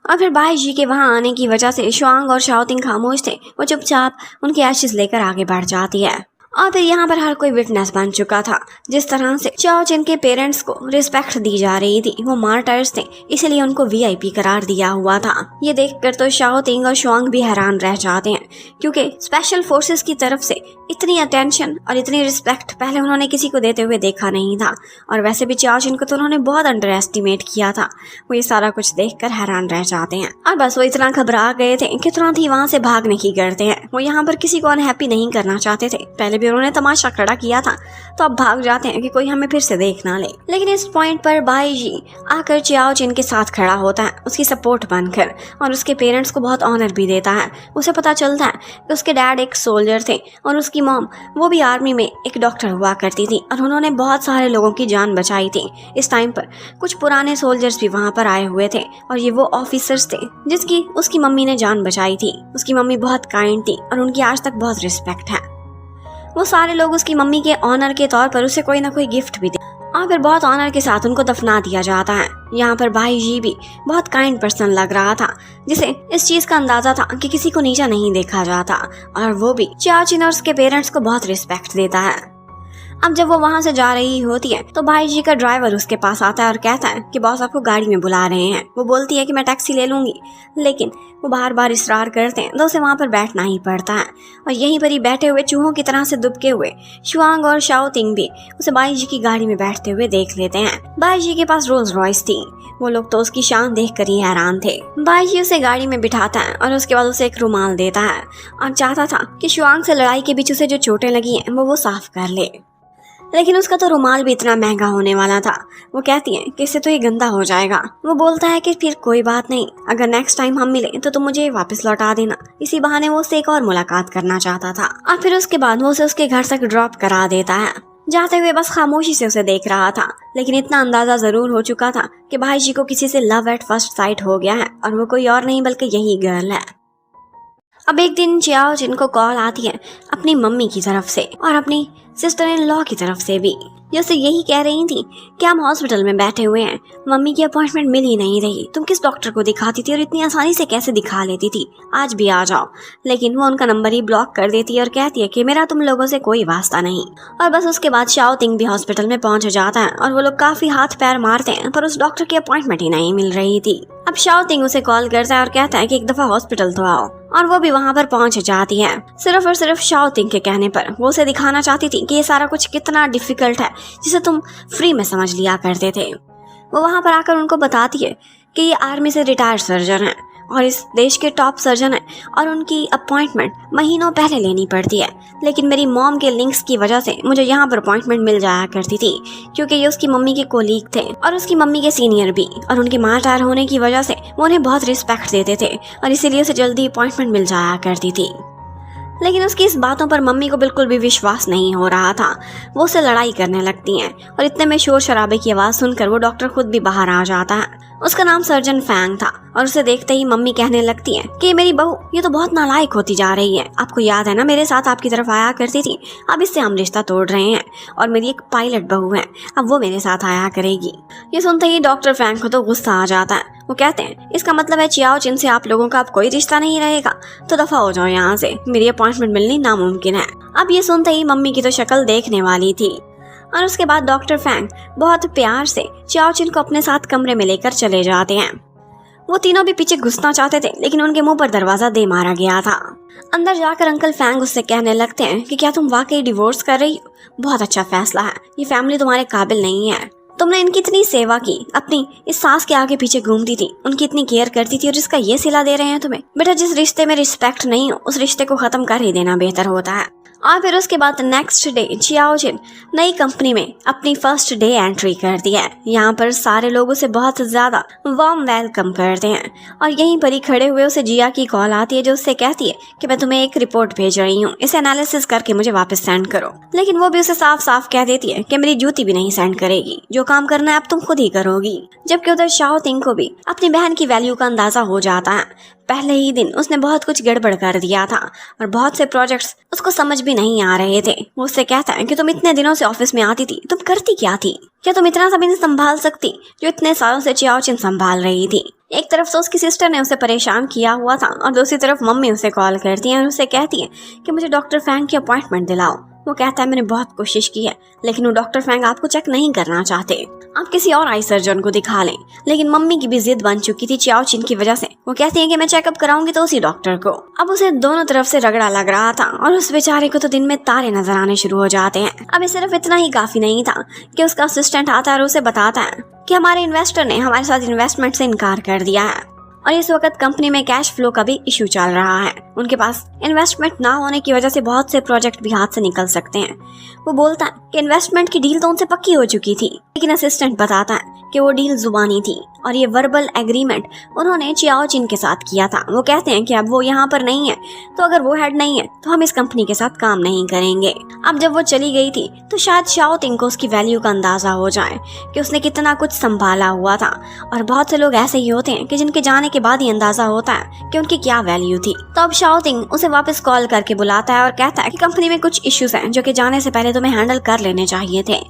और फिर बाई जी के वहां आने की वजह से शुआंग और शाओ तिंग खामोश थे। वो चुपचाप उनके एशेस लेकर आगे बढ़ जाती है और फिर यहाँ पर हर कोई विटनेस बन चुका था। जिस तरह से चाओ चिन के पेरेंट्स को रिस्पेक्ट दी जा रही थी, वो मार्टायर्स थे इसलिए उनको वीआईपी करार दिया हुआ था। ये देखकर तो शाओ तिंग और शुआंग भी हैरान रह जाते हैं क्योंकि स्पेशल फोर्सेस की तरफ से इतनी अटेंशन और इतनी रिस्पेक्ट पहले उन्होंने किसी को देते हुए देखा नहीं था। और वैसे भी चाओ चिन को तो उन्होंने बहुत अंडर एस्टिमेट किया था। वो ये सारा कुछ देखकर हैरान रह जाते हैं और बस वो इतना घबरा गए थे कि तुरंत ही वहाँ से भागने की करते हैं। वो यहाँ पर किसी को अनहैप्पी नहीं करना चाहते थे। पहले उन्होंने तमाशा खड़ा किया था तो अब भाग जाते हैं कि कोई हमें फिर से देख ना ले। लेकिन इस पॉइंट पर बाई जी आकर चियाओ चिन के साथ खड़ा होता है उसकी सपोर्ट बनकर और उसके पेरेंट्स को बहुत ऑनर भी देता है। उसे पता चलता है कि उसके डैड एक सोल्जर थे और उसकी मॉम वो भी आर्मी में एक डॉक्टर हुआ करती थी और उन्होंने बहुत सारे लोगों की जान बचाई थी। इस टाइम पर कुछ पुराने सोल्जर्स भी वहाँ पर आए हुए थे और ये वो ऑफिसर्स थे जिसकी उसकी मम्मी ने जान बचाई थी। उसकी मम्मी बहुत काइंड थी और उनकी आज तक बहुत रिस्पेक्ट है। वो सारे लोग उसकी मम्मी के ऑनर के तौर पर उसे कोई ना कोई गिफ्ट भी दे और फिर बहुत ऑनर के साथ उनको दफना दिया जाता है। यहाँ पर बाई जी भी बहुत काइंड पर्सन लग रहा था जिसे इस चीज का अंदाजा था कि किसी को नीचा नहीं देखा जाता और वो भी चियाओ चिन और उसके पेरेंट्स को बहुत रिस्पेक्ट देता है। अब जब वो वहाँ से जा रही होती है तो भाई जी का ड्राइवर उसके पास आता है और कहता है कि बॉस आपको गाड़ी में बुला रहे हैं। वो बोलती है कि मैं टैक्सी ले लूंगी, लेकिन वो बार बार इसरार करते हैं तो उसे वहाँ पर बैठना ही पड़ता है। और यहीं पर ही बैठे हुए चूहों की तरह से दुबके हुए शुआंग और शाओ तिंग भी उसे बाई जी की गाड़ी में बैठते हुए देख लेते हैं। बाई जी के पास रोल्स रॉयस थी। वो लोग तो उसकी शान देख कर ही हैरान थे। बाई जी उसे गाड़ी में बिठाता है और उसके बाद उसे एक रुमाल देता है और चाहता था कि शुआंग से लड़ाई के बीच उसे जो चोटें लगी हैं वो साफ कर ले, लेकिन उसका तो रुमाल भी इतना महंगा होने वाला था। वो कहती है कि इससे तो ये गंदा हो जाएगा। वो बोलता है कि फिर कोई बात नहीं, अगर नेक्स्ट टाइम हम मिले तो तुम मुझे वापस लौटा देना। इसी बहाने वो उससे एक और मुलाकात करना चाहता था और फिर उसके बाद वो उसे उसके घर तक ड्रॉप करा देता है। जाते हुए बस खामोशी से उसे देख रहा था, लेकिन इतना अंदाजा जरूर हो चुका था कि भाई जी को किसी से लव एट फर्स्ट साइट हो गया है और वो कोई और नहीं बल्कि यही गर्ल है। अब एक दिन चियाओ चिन को कॉल आती है अपनी मम्मी की तरफ से और अपनी सिस्टर इन लॉ की तरफ से भी, जो उसे यही कह रही थी कि हम हॉस्पिटल में बैठे हुए हैं, मम्मी की अपॉइंटमेंट मिल ही नहीं रही, तुम किस डॉक्टर को दिखाती थी और इतनी आसानी से कैसे दिखा लेती थी, आज भी आ जाओ। लेकिन वो उनका नंबर ही ब्लॉक कर देती है और कहती है कि मेरा तुम लोगों से कोई वास्ता नहीं। और बस उसके बाद शाओ तिंग भी हॉस्पिटल में पहुंच जाता है और वो लोग काफी हाथ पैर मारते हैं पर उस डॉक्टर की अपॉइंटमेंट ही नहीं मिल रही थी। अब शाओ तिंग उसे कॉल करता है और कहता है कि एक दफा हॉस्पिटल तो आओ, और वो भी वहाँ पर पहुंच जाती है। सिर्फ और सिर्फ शाओ तिंग के कहने पर। वो उसे दिखाना चाहती थी कि ये सारा कुछ कितना डिफिकल्ट है जिसे तुम फ्री में समझ लिया करते थे। वो वहाँ पर आकर उनको बताती है कि ये आर्मी से रिटायर्ड सर्जन है और इस देश के टॉप सर्जन है और उनकी अपॉइंटमेंट महीनों पहले लेनी पड़ती है, लेकिन मेरी मॉम के लिंक्स की वजह से मुझे यहाँ पर अपॉइंटमेंट मिल जाया करती थी क्योंकि ये उसकी मम्मी के कोलीग थे और उसकी मम्मी के सीनियर भी, और उनके मार्टायर होने की वजह से वो उन्हें बहुत रिस्पेक्ट देते थे और इसीलिए उसे जल्दी अपॉइंटमेंट मिल जाया करती थी। लेकिन उसकी इस बातों पर मम्मी को बिल्कुल भी विश्वास नहीं हो रहा था। वो उससे लड़ाई करने लगती हैं और इतने में शोर शराबे की आवाज़ सुनकर वो डॉक्टर खुद भी बाहर आ जाता है उसका नाम सर्जन फैंग था और उसे देखते ही मम्मी कहने लगती है कि मेरी बहू ये तो बहुत नालायक होती जा रही है। आपको याद है ना, मेरे साथ आपकी तरफ आया करती थी, अब इससे हम रिश्ता तोड़ रहे हैं और मेरी एक पायलट बहू है, अब वो मेरे साथ आया करेगी। ये सुनते ही डॉक्टर फैंग को तो गुस्सा आ जाता है। वो कहते हैं इसका मतलब है चियाओ चिन से आप लोगों का अब कोई रिश्ता नहीं रहेगा, तो दफा हो जाओ यहाँ से, मेरी अपॉइंटमेंट मिलनी नामुमकिन है। अब ये सुनते ही मम्मी की तो शक्ल देखने वाली थी और उसके बाद डॉक्टर फैंग बहुत प्यार से चियाओ चिन को अपने साथ कमरे में लेकर चले जाते हैं। वो तीनों भी पीछे घुसना चाहते थे लेकिन उनके मुंह पर दरवाजा दे मारा गया था। अंदर जाकर अंकल फैंग उससे कहने लगते हैं कि क्या तुम वाकई डिवोर्स कर रही हो? बहुत अच्छा फैसला है, ये फैमिली तुम्हारे काबिल नहीं है। तुमने इनकी इतनी सेवा की, अपनी इस सास के आगे पीछे घूमती थी, उनकी इतनी केयर करती थी और इसका ये सिला दे रहे हैं तुम्हें। बेटा, जिस रिश्ते में रिस्पेक्ट नहीं हो उस रिश्ते को खत्म कर ही देना बेहतर होता है। और फिर उसके बाद नेक्स्ट डे चियाओ चिन नई कंपनी में अपनी फर्स्ट डे एंट्री करती है। यहाँ पर सारे लोग उसे बहुत ज्यादा वार्म वेलकम करते हैं और यहीं पर ही खड़े हुए उसे जिया की कॉल आती है जो उससे कहती है कि मैं तुम्हें एक रिपोर्ट भेज रही हूँ, इसे एनालिसिस करके मुझे वापस सेंड करो। लेकिन वो भी उसे साफ साफ कह देती है कि मेरी जूती भी नहीं सेंड करेगी, जो काम करना है अब तुम खुद ही करोगी। जबकि उधर शाओ तिंग को भी अपनी बहन की वैल्यू का अंदाजा हो जाता है। पहले ही दिन उसने बहुत कुछ गड़बड़ कर दिया था और बहुत से प्रोजेक्ट्स उसको समझ भी नहीं आ रहे थे। वो उससे कहता है कि तुम इतने दिनों से ऑफिस में आती थी, तुम करती क्या थी? क्या तुम इतना सब नहीं संभाल सकती जो इतने सालों से चियाओ चिन संभाल रही थी? एक तरफ तो उसकी सिस्टर ने उसे परेशान किया हुआ था और दूसरी तरफ मम्मी उसे कॉल करती है और उसे कहती है कि मुझे डॉक्टर फैंग की अपॉइंटमेंट दिलाओ। वो कहता है मैंने बहुत कोशिश की है लेकिन वो डॉक्टर फैंग आपको चेक नहीं करना चाहते, आप किसी और आई सर्जन को दिखा लें। लेकिन मम्मी की भी जिद बन चुकी थी चियाओ चिन की वजह से। वो कहती है कि मैं चेकअप कराऊंगी तो उसी डॉक्टर को। अब उसे दोनों तरफ से रगड़ा लग रहा था और उस बेचारे को तो दिन में तारे नजर आने शुरू हो जाते हैं। अब सिर्फ इतना ही काफी नहीं था कि उसका असिस्टेंट आता है और उसे बताता है कि हमारे इन्वेस्टर ने हमारे साथ इन्वेस्टमेंट से इनकार कर दिया है और इस वक्त कंपनी में कैश फ्लो का भी इशू चल रहा है। उनके पास इन्वेस्टमेंट ना होने की वजह से बहुत से प्रोजेक्ट भी हाथ से निकल सकते हैं। वो बोलता है कि इन्वेस्टमेंट की डील तो उनसे पक्की हो चुकी थी, लेकिन असिस्टेंट बताता है कि वो डील जुबानी थी और ये वर्बल एग्रीमेंट उन्होंने चियाओ चिन के साथ किया था। वो कहते हैं कि अब वो यहाँ पर नहीं है, तो अगर वो हेड नहीं है तो हम इस कंपनी के साथ काम नहीं करेंगे। अब जब वो चली गई थी तो शायद शाओ तिंग को उसकी वैल्यू का अंदाजा हो जाए कि उसने कितना कुछ संभाला हुआ था। और बहुत से लोग ऐसे ही होते हैं कि जिनके जाने के बाद ही अंदाजा होता है कि उनकी क्या वैल्यू थी। तो अब शाओ तिंग उसे वापस कॉल करके बुलाता है और कहता है कि कंपनी में कुछ इश्यूज हैं जो कि जाने से पहले तुम्हें हैंडल कर लेने चाहिए थे।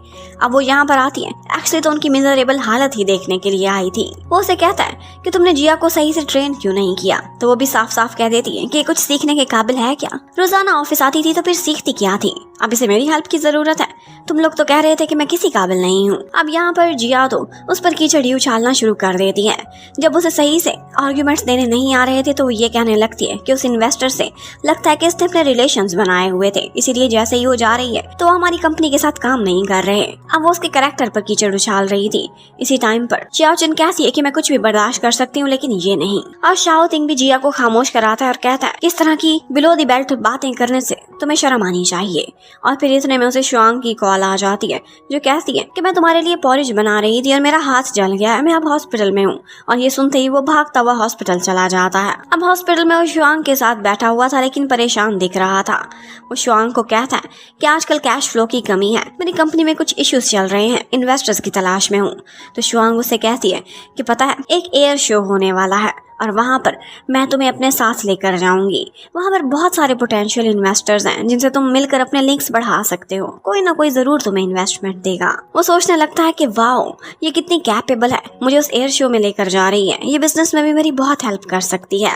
अब वो यहाँ पर आती है, एक्चुअली तो उनकी मिजरेबल हालत ही देखने के लिए आई थी। वो उसे कहता है कि तुमने जिया को सही से ट्रेन क्यों नहीं किया? तो वो भी साफ साफ कह देती है कि कुछ सीखने के काबिल है क्या? रोजाना ऑफिस आती थी तो फिर सीखती क्या थी? अब इसे मेरी हेल्प की जरूरत है। तुम लोग तो कह रहे थे कि मैं किसी काबिल नहीं हूँ। अब यहाँ पर जिया तो उस पर कीचड़ उछालना शुरू कर देती है। जब उसे सही से आर्ग्यूमेंट्स देने नहीं आ रहे थे तो वो ये कहने लगती है कि उस इन्वेस्टर से लगता है कि इसने अपने रिलेशंस बनाए हुए थे, इसीलिए जैसे ही वो जा रही है तो वो हमारी कंपनी के साथ काम नहीं कर रहे। अब वो उसके कैरेक्टर पर कीचड़ उछाल रही थी। इसी टाइम पर चियाओ चिन कहती है कि मैं कुछ भी बर्दाश्त कर सकती हूँ लेकिन ये नहीं। और शाओ तिंग भी जिया को खामोश कराता है और कहता है इस तरह की बिलो द बेल्ट बातें करने से तुम्हें शर्म आनी चाहिए। और फिर इतने में उसे शुआंग की कॉल आ जाती है जो कहती है कि मैं तुम्हारे लिए पॉरिज बना रही थी और मेरा हाथ जल गया है, मैं अब हॉस्पिटल में हूँ। और ये सुनते ही वो भागता हुआ हॉस्पिटल चला जाता है। अब हॉस्पिटल में वो शुआंग के साथ बैठा हुआ था लेकिन परेशान दिख रहा था। वो शुआंग को कहता है कि आजकल कैश फ्लो की कमी है, मेरी कंपनी में कुछ इश्यूज चल रहे हैं, इन्वेस्टर्स की तलाश में हूँ। तो शुआंग उसे कहती है कि पता है एक एयर शो होने वाला है और वहाँ पर मैं तुम्हें अपने साथ लेकर जाऊंगी। वहाँ पर बहुत सारे पोटेंशियल इन्वेस्टर्स हैं जिनसे तुम मिलकर अपने लिंक्स बढ़ा सकते हो, कोई ना कोई जरूर तुम्हें इन्वेस्टमेंट देगा। वो सोचने लगता है कि वाओ ये कितनी कैपेबल है, मुझे उस एयर शो में लेकर जा रही है, ये बिजनेस में भी मेरी बहुत हेल्प कर सकती है।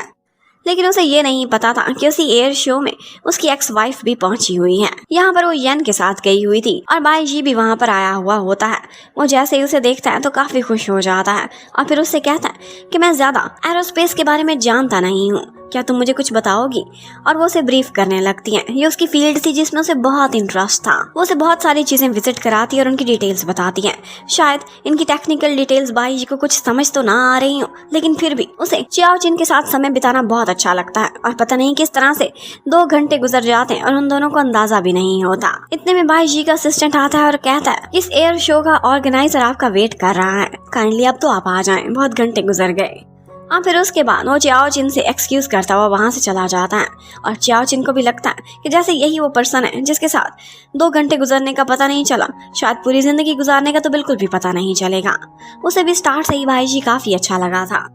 लेकिन उसे ये नहीं पता था कि उसी एयर शो में उसकी एक्स वाइफ भी पहुंची हुई है। यहाँ पर वो येन के साथ गई हुई थी और बाई जी भी वहाँ पर आया हुआ होता है। वो जैसे ही उसे देखता है तो काफी खुश हो जाता है और फिर उससे कहता है कि मैं ज्यादा एरोस्पेस के बारे में जानता नहीं हूँ, क्या तुम मुझे कुछ बताओगी? और वो उसे ब्रीफ करने लगती हैं। ये उसकी फील्ड थी जिसमें उसे बहुत इंटरेस्ट था। वो उसे बहुत सारी चीजें विजिट कराती है और उनकी डिटेल्स बताती है। शायद इनकी टेक्निकल डिटेल्स बाई जी को कुछ समझ तो ना आ रही हो, लेकिन फिर भी उसे चियाओ चिन के साथ समय बिताना बहुत अच्छा लगता है। और पता नहीं किस तरह से 2 घंटे गुजर जाते हैं और उन दोनों को अंदाजा भी नहीं होता। इतने में बाई जी का असिस्टेंट आता है और कहता है इस एयर शो का ऑर्गेनाइजर आपका वेट कर रहा है, काइंडली अब तो आप आ जाएं, बहुत घंटे गुजर गए। और फिर उसके बाद वो चियाओ चिन से एक्सक्यूज करता हुआ वहाँ से चला जाता है। और चियाओ चिन को भी लगता है कि जैसे यही वो पर्सन है जिसके साथ 2 घंटे गुजरने का पता नहीं चला, शायद पूरी जिंदगी गुजारने का तो बिल्कुल भी पता नहीं चलेगा। उसे भी स्टार्ट से ही भाई जी काफी अच्छा लगा था।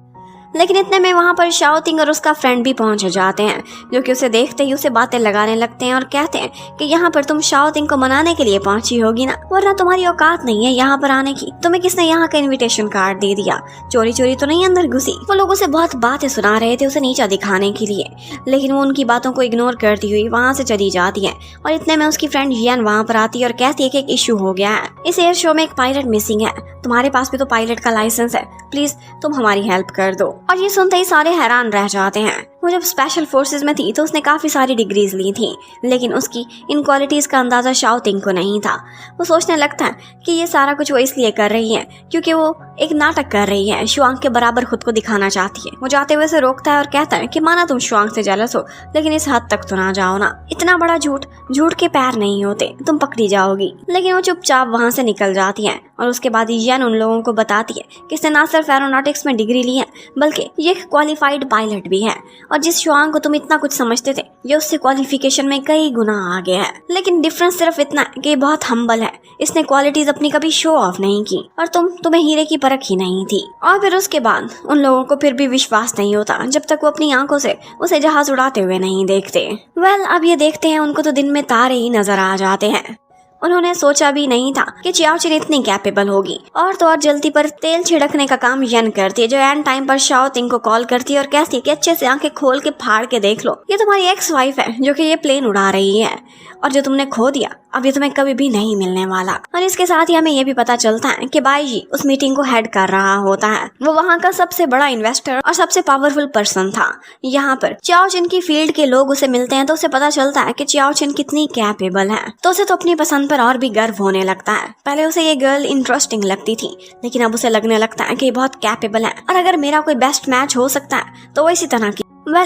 लेकिन इतने में वहाँ पर शाओटिंग और उसका फ्रेंड भी पहुंच जाते हैं, जो कि उसे देखते ही उसे बातें लगाने लगते हैं और कहते हैं कि यहाँ पर तुम शाओटिंग को मनाने के लिए पहुंची होगी ना, वरना तुम्हारी औकात नहीं है यहाँ पर आने की। तुम्हें किसने यहाँ का इनविटेशन कार्ड दे दिया? चोरी चोरी तो नहीं अंदर घुसी? वो लोग उसे बहुत बातें सुना रहे थे उसे नीचा दिखाने के लिए, लेकिन वो उनकी बातों को इग्नोर करती हुई वहाँ से चली जाती है। और इतने में उसकी फ्रेंड जियान वहाँ पर आती है और कहती है कि एक इशू हो गया है, इस एयर शो में एक पायलट मिसिंग है, तुम्हारे पास भी तो पायलट का लाइसेंस है, प्लीज तुम हमारी हेल्प कर दो। और ये सुनते ही सारे हैरान रह जाते हैं। वो जब स्पेशल फोर्सेस में थी तो उसने काफी सारी डिग्रीज ली थी, लेकिन उसकी इन क्वालिटीज का अंदाजा शाओटिंग को नहीं था। वो सोचने लगता है कि ये सारा कुछ वो इसलिए कर रही है क्योंकि वो एक नाटक कर रही है, शुआंग के बराबर खुद को दिखाना चाहती है। वो जाते हुए से रोकता है और कहता है कि माना तुम शुआंग से जेलस हो, लेकिन इस हद तक तो ना जाओ ना, इतना बड़ा झूठ के पैर नहीं होते, तुम पकड़ी जाओगी। लेकिन वो चुपचाप वहाँ से निकल जाती है। और उसके बाद जियान उन लोगों को बताती है कि इसने ना सिर्फ एरोनॉटिक्स में डिग्री ली है, बल्कि ये एक क्वालिफाइड पायलट भी है, और जिस शुआंग को तुम इतना कुछ समझते थे ये उससे क्वालिफिकेशन में कई गुना आगे है। लेकिन डिफरेंस सिर्फ इतना है कि ये बहुत हम्बल है, इसने क्वालिटीज अपनी कभी शो ऑफ नहीं की, और तुम्हें हीरे की परख ही नहीं थी। और फिर उसके बाद उन लोगों को फिर भी विश्वास नहीं होता जब तक वो अपनी आंखों से उसे जहाज उड़ाते हुए नहीं देखते। अब ये देखते हैं उनको तो दिन में तारे ही नजर आ जाते हैं। उन्होंने सोचा भी नहीं था कि चियाओ चिन इतनी कैपेबल होगी। और तो और जल्दी पर तेल छिड़कने का काम यन करती है, जो एंड टाइम पर शाओटिंग को कॉल करती है और कहती है कि अच्छे से आंखें खोल के फाड़ के देख लो, ये तुम्हारी एक्स वाइफ है जो कि ये प्लेन उड़ा रही है, और जो तुमने खो दिया अब ये तुम्हें कभी भी नहीं मिलने वाला। और इसके साथ ही हमें ये भी पता चलता है कि बाईजी उस मीटिंग को हेड कर रहा होता है। वो वहाँ का सबसे बड़ा इन्वेस्टर और सबसे पावरफुल पर्सन था। यहाँ पर चियाओ चिन की फील्ड के लोग उसे मिलते हैं तो उसे पता चलता है कि चियाओ चिन कितनी कैपेबल है, तो उसे तो अपनी पसंद पर और भी गर्व होने लगता है। पहले उसे ये गर्ल इंटरेस्टिंग लगती थी, लेकिन अब उसे लगने लगता है कि ये बहुत कैपेबल है, और अगर मेरा कोई बेस्ट मैच हो सकता है तो वो इसी तरह की।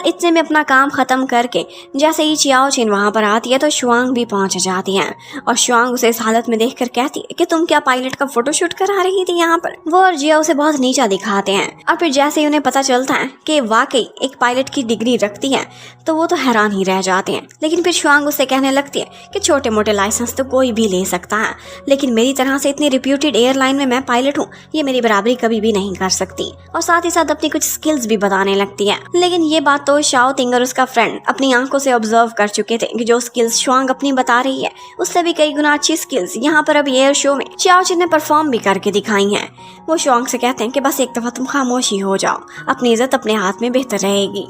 इतने में अपना काम खत्म करके जैसे ही चियाओ चिन वहाँ पर आती है तो शुआंग भी पहुँच जाती है, और शुआंग उसे इस हालत में देखकर कहती है कि तुम क्या पायलट का फोटोशूट करा रही थी यहाँ पर। वो और जिया उसे बहुत नीचा दिखाते हैं, और फिर जैसे ही उन्हें पता चलता है कि वाकई एक पायलट की डिग्री रखती है तो वो तो हैरान ही रह जाते हैं। लेकिन फिर शुआंग उससे कहने लगती है कि छोटे मोटे लाइसेंस तो कोई भी ले सकता है, लेकिन मेरी तरह से इतनी रिप्यूटेड एयरलाइन में मैं पायलट हूँ, ये मेरी बराबरी कभी भी नहीं कर सकती। और साथ ही साथ अपनी कुछ स्किल्स भी बताने लगती है। लेकिन ये बात तो शाओटिंग और उसका फ्रेंड अपनी आंखों से ऑब्जर्व कर चुके थे कि जो स्किल्स शुआंग अपनी बता रही है उससे भी कई गुना अच्छी स्किल्स यहाँ पर अब एयर शो में चियाओ चिन ने परफॉर्म भी करके दिखाई हैं। वो शुआंग से कहते हैं कि बस एक दफा तुम खामोशी हो जाओ, अपनी इज्जत अपने हाथ में बेहतर रहेगी।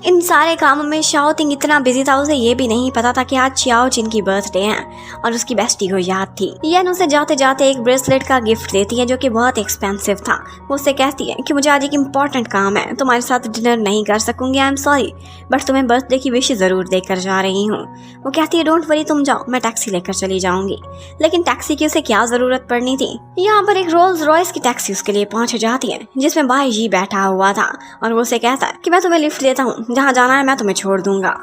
इन सारे कामों में शाओटिंग इतना बिजी था उसे ये भी नहीं पता था कि आज चियाओ चिन की बर्थडे है और उसकी बेस्टी को याद थी। येन उसे जाते जाते एक ब्रेसलेट का गिफ्ट देती है जो कि बहुत एक्सपेंसिव था। वो उससे कहती है कि मुझे आज एक इम्पोर्टेंट काम है, तुम्हारे साथ डिनर नहीं कर सकूंगी, आई एम सॉरी, बट तुम्हें बर्थडे की विश जरूर देकर जा रही हूँ। वो कहती है डोंट वरी, तुम जाओ, मैं टैक्सी लेकर चली जाऊंगी। लेकिन टैक्सी की उसे क्या जरूरत पड़नी थी। यहाँ पर एक रोल्स रॉयस की टैक्सी उसके लिए पहुंच जाती है जिसमें बाईजी बैठा हुआ था, और वो उसे कहता है कि मैं तुम्हें लिफ्ट देता हूँ, जहाँ जाना है मैं तुम्हें छोड़ दूंगा।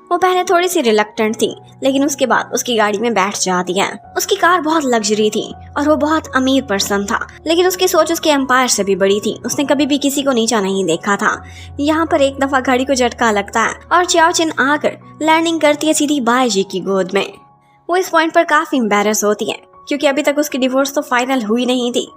वो पहले थोड़ी सी रिलक्टेंट थी, लेकिन उसके बाद उसकी गाड़ी में बैठ जाती है। उसकी कार बहुत लग्जरी थी और वो बहुत अमीर पर्सन था, लेकिन उसकी सोच उसके एम्पायर से भी बड़ी थी। उसने कभी भी किसी को नीचा नहीं देखा था। यहाँ पर एक दफा घड़ी को झटका लगता है और चियाओ चिन आकर लैंडिंग करती है सीधी बाईजी की गोद में। वो इस पॉइंट पर काफी एम्बैरस होती है क्योंकि अभी तक उसकी डिवोर्स तो फाइनल हुई नहीं थी,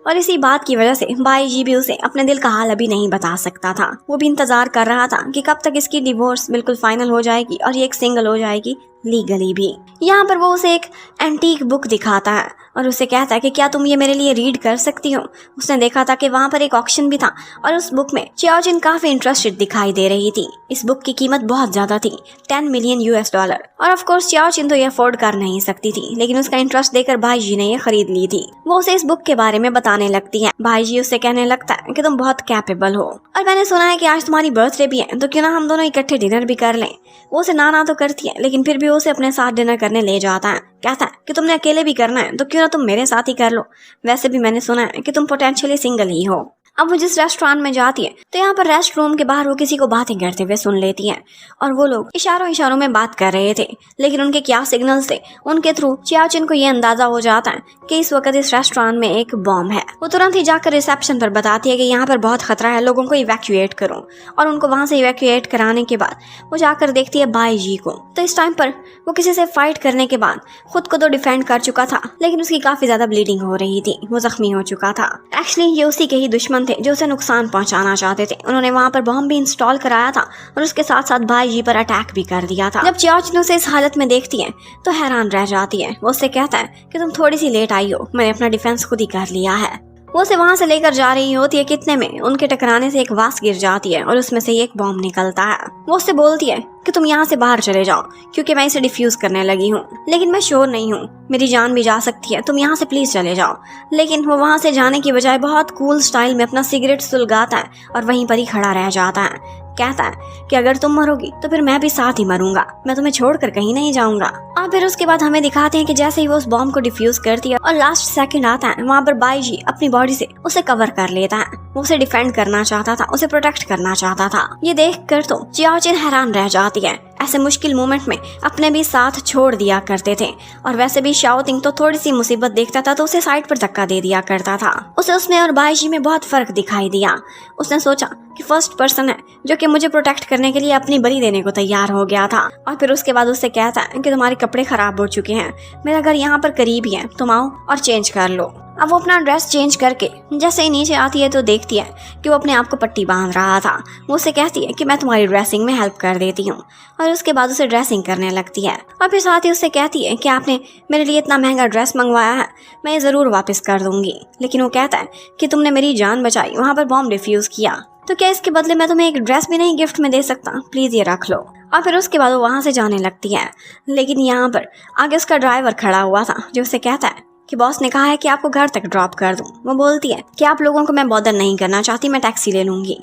और इसी बात की वजह से बाईजी भी उसे अपने दिल का हाल अभी नहीं बता सकता था। वो भी इंतजार कर रहा था कि कब तक इसकी डिवोर्स बिल्कुल फाइनल हो जाएगी और ये एक सिंगल हो जाएगी लीगली भी। यहाँ पर वो उसे एक एंटीक बुक दिखाता है और उसे कहता है कि क्या तुम ये मेरे लिए रीड कर सकती हो। उसने देखा था कि वहाँ पर एक ऑक्शन भी था और उस बुक में चियाओ चिन काफी इंटरेस्टेड दिखाई दे रही थी। इस बुक की कीमत बहुत ज्यादा थी, 10 मिलियन US$, और ऑफ कोर्स चियाओ चिन तो ये अफोर्ड कर नहीं सकती थी, लेकिन उसका इंटरेस्ट देकर भाईजी ने ये खरीद ली थी। वो उसे इस बुक के बारे में बताने लगती है। भाईजी उससे कहने लगता है कि तुम बहुत कैपेबल हो और मैंने सुना है कि आज तुम्हारी बर्थडे भी है, तो क्यों ना हम दोनों इकट्ठे डिनर भी कर लें। वो उसे ना तो करती है, लेकिन फिर भी उसे अपने साथ डिनर करने ले जाता है। कहता है कि तुमने अकेले भी करना है तो क्यों ना तुम मेरे साथ ही कर लो, वैसे भी मैंने सुना है कि तुम पोटेंशियली सिंगल ही हो। अब वो जिस रेस्टोरेंट में जाती है तो यहाँ पर रेस्ट रूम के बाहर वो किसी को बातें करते हुए सुन लेती हैं और वो लोग इशारों इशारों में बात कर रहे थे, लेकिन उनके क्या सिग्नल्स थे उनके थ्रू चियाओचिन को ये अंदाजा हो जाता है कि इस वक्त इस रेस्टोरेंट में एक बॉम्ब है। वो तुरंत ही जाकर रिसेप्शन पर बताती है कि यहाँ पर बहुत खतरा है, लोगों को इवैक्यूएट करो, और उनको वहां से इवैक्यूएट कराने के बाद वो जाकर देखती है बाई जी को। तो इस टाइम पर वो किसी से फाइट करने के बाद खुद को तो डिफेंड कर चुका था, लेकिन उसकी काफी ज्यादा ब्लीडिंग हो रही थी, वो जख्मी हो चुका था। एक्चुअली ये उसी के ही दुश्मन थे जो उसे नुकसान पहुंचाना चाहते थे। उन्होंने वहां पर बॉम्ब भी इंस्टॉल कराया था और उसके साथ साथ भाई जी पर अटैक भी कर दिया था। जब चियाओचिन उसे इस हालत में देखती है तो हैरान रह जाती है। वो उससे कहता है कि तुम थोड़ी सी लेट आई हो, मैंने अपना डिफेंस खुद ही कर लिया है। वो उसे वहां से लेकर जा रही होती है, कितने में उनके टकराने से एक वास गिर जाती है और उसमें से एक बॉम्ब निकलता है। वो उससे बोलती है कि तुम यहाँ से बाहर चले जाओ क्योंकि मैं इसे डिफ्यूज करने लगी हूँ, लेकिन मैं श्योर नहीं हूँ, मेरी जान भी जा सकती है, तुम यहाँ से प्लीज चले जाओ। लेकिन वो वहाँ से जाने की बजाय बहुत कूल स्टाइल में अपना सिगरेट सुलगाता है और वहीं पर ही खड़ा रह जाता है। कहता है कि अगर तुम मरोगी तो फिर मैं भी साथ ही मरूंगा, मैं तुम्हें छोड़कर कहीं नहीं जाऊंगा। और फिर उसके बाद हमें दिखाते हैं कि जैसे ही वो उस बॉम्ब को डिफ्यूज करती है और लास्ट सेकंड आता है, वहाँ पर बाई जी अपनी बॉडी से उसे कवर कर लेता है। वो उसे डिफेंड करना चाहता था, उसे प्रोटेक्ट करना चाहता था। ये देख कर तो चियाओचिन हैरान रह जाती है। ऐसे मुश्किल मोमेंट में अपने भी साथ छोड़ दिया करते थे, और वैसे भी शाओटिंग तो थोड़ी सी मुसीबत देखता था तो उसे साइड पर धक्का दे दिया करता था। उसे उसमें और बाईजी में बहुत फर्क दिखाई दिया। उसने सोचा कि फर्स्ट पर्सन है जो कि मुझे प्रोटेक्ट करने के लिए अपनी बलि देने को तैयार हो गया था। और फिर उसके बाद उससे कहता है कि तुम्हारे कपड़े खराब हो चुके हैं, मेरा घर यहाँ पर करीब ही है, तुम आओ और चेंज कर लो। अब वो अपना ड्रेस चेंज करके जैसे ही नीचे आती है तो देखती है कि वो अपने आप को पट्टी बांध रहा था। वो उसे कहती है कि मैं तुम्हारी ड्रेसिंग में हेल्प कर देती हूँ, और उसके बाद उसे ड्रेसिंग करने लगती है। और फिर साथ ही उससे कहती है कि आपने मेरे लिए इतना महंगा ड्रेस मंगवाया है, मैं ये ज़रूर वापस कर दूंगी। लेकिन वो कहता है कि तुमने मेरी जान बचाई, वहाँ पर बॉम्ब डिफ्यूज़ किया, तो क्या इसके बदले मैं तुम्हें एक ड्रेस भी नहीं गिफ्ट में दे सकता, प्लीज़ ये रख लो। और फिर उसके बाद वो वहाँ से जाने लगती है। लेकिन यहाँ पर आगे उसका ड्राइवर खड़ा हुआ था जो उसे कहता है कि बॉस ने कहा है कि आपको घर तक ड्रॉप कर दूं। वो बोलती है कि आप लोगों को मैं बॉदर नहीं करना चाहती, मैं टैक्सी ले लूंगी।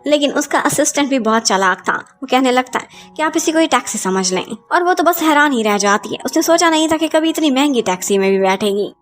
लेकिन उसका असिस्टेंट भी बहुत चालाक था। वो कहने लगता है कि आप इसी को ही टैक्सी समझ लें, और वो तो बस हैरान ही रह जाती है। उसने सोचा नहीं था कि कभी इतनी महंगी टैक्सी में भी बैठेगी।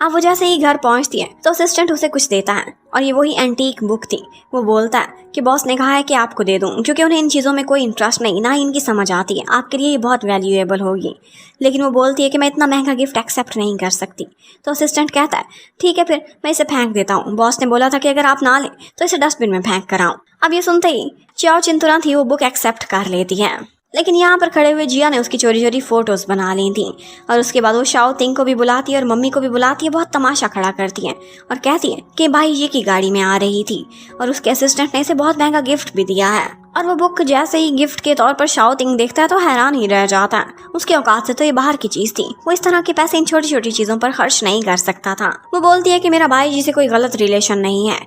अब वो जैसे ही घर पहुंचती है तो असिस्टेंट उसे कुछ देता है, और ये वही एंटीक बुक थी। वो बोलता है कि बॉस ने कहा है कि आपको दे दूं, क्योंकि उन्हें इन चीज़ों में कोई इंटरेस्ट नहीं, ना ही इनकी समझ आती है, आपके लिए ये बहुत वैल्यूएबल होगी। लेकिन वो बोलती है कि मैं इतना महंगा गिफ्ट एक्सेप्ट नहीं कर सकती। तो असिस्टेंट कहता है ठीक है, फिर मैं इसे फेंक देता हूँ, बॉस ने बोला था कि अगर आप ना लें तो इसे डस्टबिन में फेंक कर आऊं। अब ये सुनते ही चियाओचिन तुरंत ही वो बुक एक्सेप्ट कर लेती है। लेकिन यहाँ पर खड़े हुए जिया ने उसकी चोरी चोरी फोटोज बना ली थी, और उसके बाद वो शाओटिंग को भी बुलाती है और मम्मी को भी बुलाती है, बहुत तमाशा खड़ा करती है और कहती है कि भाई ये की गाड़ी में आ रही थी और उसके असिस्टेंट ने इसे बहुत महंगा गिफ्ट भी दिया है। और वो बुक जैसे ही गिफ्ट के तौर पर शाओटिंग देखता है तो हैरान ही रह जाता है। उसके औकात से तो ये बाहर की चीज थी, वो इस तरह के पैसे इन छोटी छोटी चीजों पर खर्च नहीं कर सकता था। वो बोलती है कि मेरा भाई जी से कोई गलत रिलेशन नहीं है,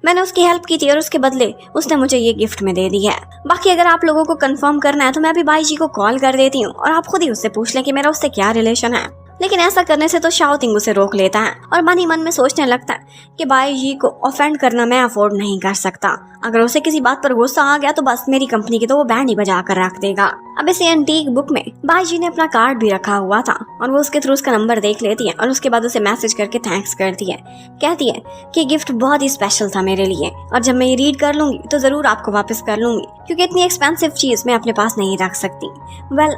मैंने उसकी हेल्प की थी और उसके बदले उसने मुझे ये गिफ्ट में दे दी है। बाकी अगर आप लोगों को कंफर्म करना है तो मैं अभी भाई जी को कॉल कर देती हूँ और आप खुद ही उससे पूछ लें कि मेरा उससे क्या रिलेशन है। लेकिन ऐसा करने से तो शाओटिंग उसे रोक लेता है और मन ही मन में सोचने लगता है कि भाई जी को ऑफेंड करना मैं अफोर्ड नहीं कर सकता। अगर उसे किसी बात पर गुस्सा आ गया तो बस मेरी कंपनी की तो वो बैंड ही बजा कर रख देगा। अब इस एंटीक बुक में भाई जी ने अपना कार्ड भी रखा हुआ था, और वो उसके थ्रू उसका नंबर देख लेती है और उसके बाद उसे मैसेज करके थैंक्स करती है। कहती है कि गिफ्ट बहुत ही स्पेशल था मेरे लिए, और जब मैं ये रीड कर लूंगी तो जरूर आपको वापस कर लूंगी, क्योंकि इतनी एक्सपेंसिव चीज मैं अपने पास नहीं रख सकती।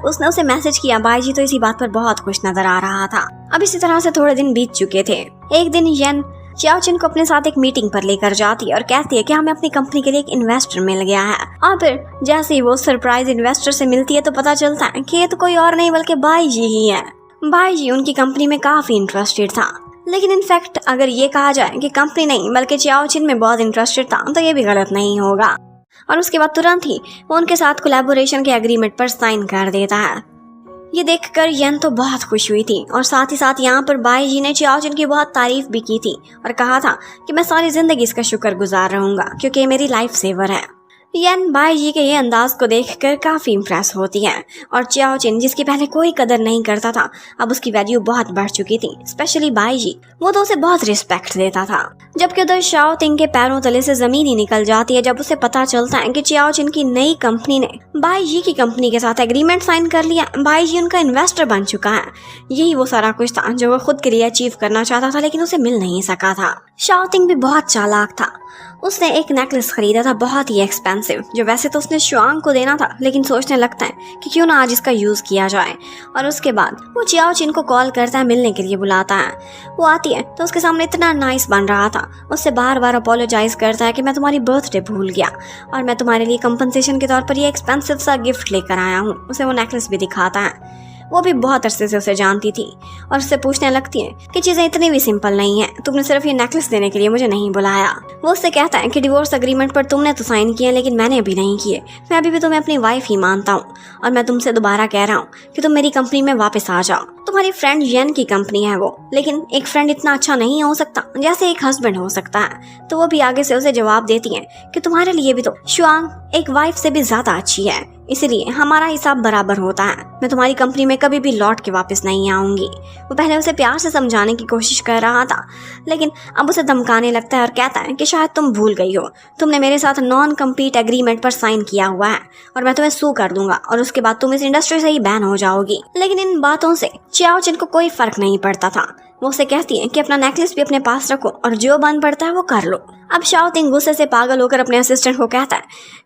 उसने उसे मैसेज किया। भाई जी तो इसी बात पर बहुत खुश नजर आ रहा था। अब इसी तरह से थोड़े दिन बीत चुके थे। एक दिन येन चियाओचिन को अपने साथ एक मीटिंग पर लेकर जाती है और कहती है कि हमें अपनी कंपनी के लिए एक इन्वेस्टर मिल गया है। और फिर जैसे ही वो सरप्राइज इन्वेस्टर से मिलती है तो पता चलता है कि ये तो कोई और नहीं बल्कि भाई जी ही है। भाई जी उनकी कंपनी में काफी इंटरेस्टेड था, लेकिन इनफैक्ट अगर ये कहा जाए कि कंपनी नहीं बल्कि चियाओचिन में बहुत इंटरेस्टेड था तो ये भी गलत नहीं होगा। और उसके बाद तुरंत ही वो उनके साथ कोलैबोरेशन के एग्रीमेंट पर साइन कर देता है। ये देखकर येन तो बहुत खुश हुई थी, और साथ ही साथ यहाँ पर बाई जी ने चियाओचिन की बहुत तारीफ भी की थी और कहा था कि मैं सारी जिंदगी इसका शुक्रगुजार रहूंगा क्योंकि ये मेरी लाइफ सेवर है। येन बाई जी के ये अंदाज को देखकर काफी इम्प्रेस होती है, और चियाओचिन जिसकी पहले कोई कदर नहीं करता था अब उसकी वैल्यू बहुत बढ़ चुकी थी। स्पेशली बाई जी, वो तो उसे बहुत रिस्पेक्ट देता था। जबकि उधर शाओटिंग के पैरों तले से जमीन ही निकल जाती है जब उसे पता चलता है कि चियाओचिन की नई कंपनी ने बाई जी की कंपनी के साथ एग्रीमेंट साइन कर लिया। बाई जी उनका इन्वेस्टर बन चुका है। यही वो सारा कुछ था जो वो खुद के लिए अचीव करना चाहता था, लेकिन उसे मिल नहीं सका था। शाओटिंग भी बहुत चालाक था। उसने एक नेकलेस खरीदा था बहुत ही एक्सपेंसिव, जो वैसे तो उसने शुआंग को देना था, लेकिन सोचने लगता है कि क्यों ना आज इसका यूज़ किया जाए। और उसके बाद वो चियाओ चिन को कॉल करता है, मिलने के लिए बुलाता है। वो आती है तो उसके सामने इतना नाइस बन रहा था, उससे बार बार अपोलोजाइज करता है कि मैं तुम्हारी बर्थडे भूल गया और मैं तुम्हारे लिए कंपनसेशन के तौर पर ये एक्सपेंसिव सा गिफ्ट लेकर आया हूँ। उसे वो नेकलेस भी दिखाता है। वो भी बहुत अरसे से उसे जानती थी और उससे पूछने लगती है कि चीज़ें इतनी भी सिंपल नहीं है, तुमने सिर्फ ये नेकलेस देने के लिए मुझे नहीं बुलाया। वो उससे कहता है कि डिवोर्स एग्रीमेंट पर तुमने तो साइन किया लेकिन मैंने अभी नहीं किए। मैं अभी भी तुम्हें अपनी वाइफ ही मानता हूँ और मैं तुमसे दोबारा कह रहा हूँ कि तुम मेरी कंपनी में वापस आ जाओ। तुम्हारी फ्रेंड येन की कंपनी है वो, लेकिन एक फ्रेंड इतना अच्छा नहीं हो सकता जैसे एक हस्बैंड हो सकता है। तो वो भी आगे से उसे जवाब देती है कि तुम्हारे लिए भी तो शुआंग एक वाइफ से भी ज्यादा अच्छी है, इसलिए हमारा हिसाब बराबर होता है। मैं तुम्हारी कंपनी में कभी भी लौट के वापस नहीं आऊंगी। वो पहले उसे प्यार से समझाने की कोशिश कर रहा था, लेकिन अब उसे धमकाने लगता है और कहता है कि शायद तुम भूल गई हो, तुमने मेरे साथ नॉन कम्पीट एग्रीमेंट पर साइन किया हुआ है और मैं तुम्हें सू कर दूंगा और उसके बाद तुम इस इंडस्ट्री से ही बैन हो जाओगी। लेकिन इन बातों से चियाओ चिन को कोई फर्क नहीं पड़ता था। वो उसे कहती है कि अपना नेकलेस भी अपने पास रखो और जो बन पड़ता है वो कर लो। अब शाओ तिंग गुस्से से पागल होकर अपने असिस्टेंट को कहता है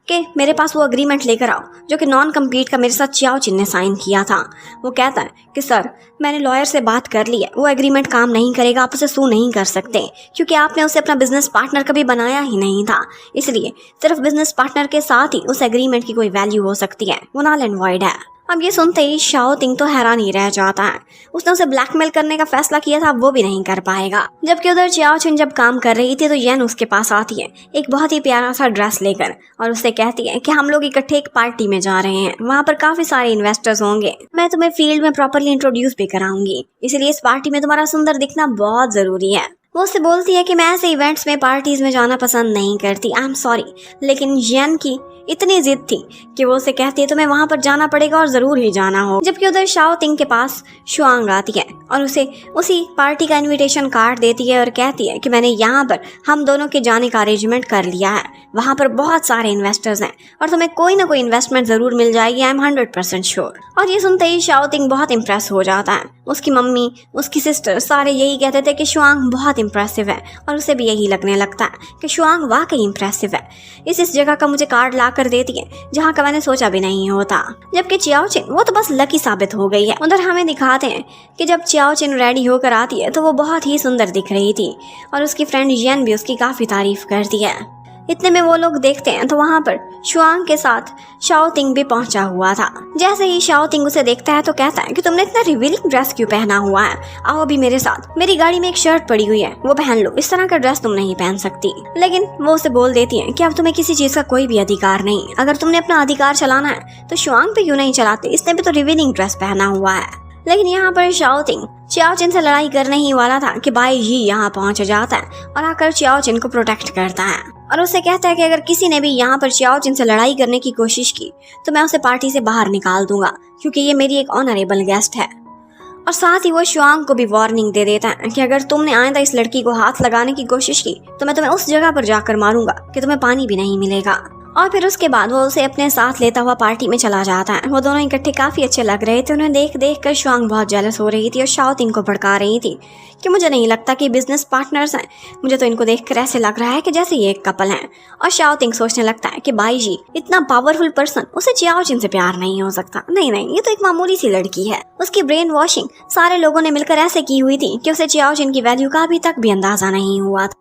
कि मेरे पास वो एग्रीमेंट लेकर आओ जो कि नॉन कम्पीट का मेरे साथ चियाओ चिन ने साइन किया था। वो कहता है कि सर, मैंने लॉयर से बात कर ली है, वो एग्रीमेंट काम नहीं करेगा, आप उसे सू नहीं कर सकते क्योंकि आपने उसे अपना बिजनेस पार्टनर कभी बनाया ही नहीं था। इसलिए सिर्फ बिजनेस पार्टनर के साथ ही उस एग्रीमेंट की कोई वैल्यू हो सकती है, वो नल एंड वॉइड है। अब ये सुनते ही शाओ तिंग तो हैरान ही रह जाता है। उसने उसे ब्लैकमेल करने का फैसला किया था, वो भी नहीं कर पाएगा। जबकि उधर चियाओ चिन जब काम कर रही थी तो येन उसके पास आती है एक बहुत ही प्यारा सा ड्रेस लेकर और उससे कहती है कि हम लोग इकट्ठे एक पार्टी में जा रहे हैं, वहाँ पर काफी सारे इन्वेस्टर्स होंगे, मैं तुम्हें फील्ड में प्रॉपरली इंट्रोड्यूस भी कराऊंगी, इसलिए इस पार्टी में तुम्हारा सुंदर दिखना बहुत जरूरी है। वो उससे बोलती है कि मैं ऐसे इवेंट्स में पार्टीज में जाना पसंद नहीं करती, आई एम सॉरी, लेकिन येन की इतनी जिद थी कि वो उसे कहती है तुम्हें वहां पर जाना पड़ेगा और जरूर ही जाना हो। जबकि उधर शाओ तिंग के पास शुआंग आती है और उसे उसी पार्टी का इनविटेशन कार्ड देती है और कहती है कि मैंने यहाँ पर हम दोनों के जाने का अरेंजमेंट कर लिया है, वहां पर बहुत सारे इन्वेस्टर्स हैं और तुम्हें कोई ना कोई इन्वेस्टमेंट जरूर मिल जाएगी, आई एम 100% श्योर। और ये सुनते ही शाओ तिंग बहुत इंप्रेस हो जाता है। उसकी मम्मी, उसकी सिस्टर सारे यही कहते थे कि शुआंग बहुत इंप्रेसिव है और उसे भी यही लगने लगता है कि शुआंग वाकई इंप्रेसिव है। इस जगह का मुझे कार्ड ला कर देती है जहाँ का मैंने सोचा भी नहीं होता। जबकि चियाओ चिन वो तो बस लकी साबित हो गई है। उधर हमें दिखाते हैं कि जब चियाओ चिन रेडी होकर आती है तो वो बहुत ही सुंदर दिख रही थी और उसकी फ्रेंड येन भी उसकी काफी तारीफ करती है। इतने में वो लोग देखते हैं तो वहाँ पर शुआंग के साथ शाओ तिंग भी पहुंचा हुआ था। जैसे ही शाओ तिंग उसे देखता है तो कहता है कि तुमने इतना रिवीलिंग ड्रेस क्यों पहना हुआ है, आओ अभी मेरे साथ, मेरी गाड़ी में एक शर्ट पड़ी हुई है वो पहन लो, इस तरह का ड्रेस तुम नहीं पहन सकती। लेकिन वो उसे बोल देती है कि अब तुम्हें किसी चीज का कोई भी अधिकार नहीं, अगर तुमने अपना अधिकार चलाना है तो शुआंग पे क्यों नहीं चलाते, इसने भी तो रिवीलिंग ड्रेस पहना हुआ है। लेकिन यहाँ पर शाओ तिंग चियाओ चिन से लड़ाई करने ही वाला था कि बाई जी यहाँ पहुंच जाता है और आकर चियाओ चिन को प्रोटेक्ट करता है और उससे कहता है कि अगर किसी ने भी यहाँ पर चियाओ चिन से लड़ाई करने की कोशिश की तो मैं उसे पार्टी से बाहर निकाल दूंगा क्योंकि ये मेरी एक ऑनरेबल गेस्ट है। और साथ ही वो शुआंग को भी वार्निंग दे देता है कि अगर तुमने आइंदा इस लड़की को हाथ लगाने की कोशिश की तो मैं तुम्हें उस जगह पर जाकर मारूंगा कि तुम्हें पानी भी नहीं मिलेगा। और फिर उसके बाद वो उसे अपने साथ लेता हुआ पार्टी में चला जाता है। वो दोनों इकट्ठे काफी अच्छे लग रहे थे। उन्हें देख देख कर शुआंग बहुत जेलस हो रही थी और शाओ तिंग को भड़का रही थी कि मुझे नहीं लगता कि बिजनेस पार्टनर्स हैं, मुझे तो इनको देखकर ऐसे लग रहा है कि जैसे ये एक कपल हैं। और शाओ तिंग सोचने लगता है कि बाई जी इतना पावरफुल पर्सन, उसे चियाओ चिन से प्यार नहीं हो सकता, नहीं नहीं, ये तो एक मामूली सी लड़की है। उसकी ब्रेन वॉशिंग सारे लोगों ने मिलकर ऐसे की हुई थी कि उसे चियाओ चिन की वैल्यू का अभी तक भी अंदाजा नहीं हुआ था।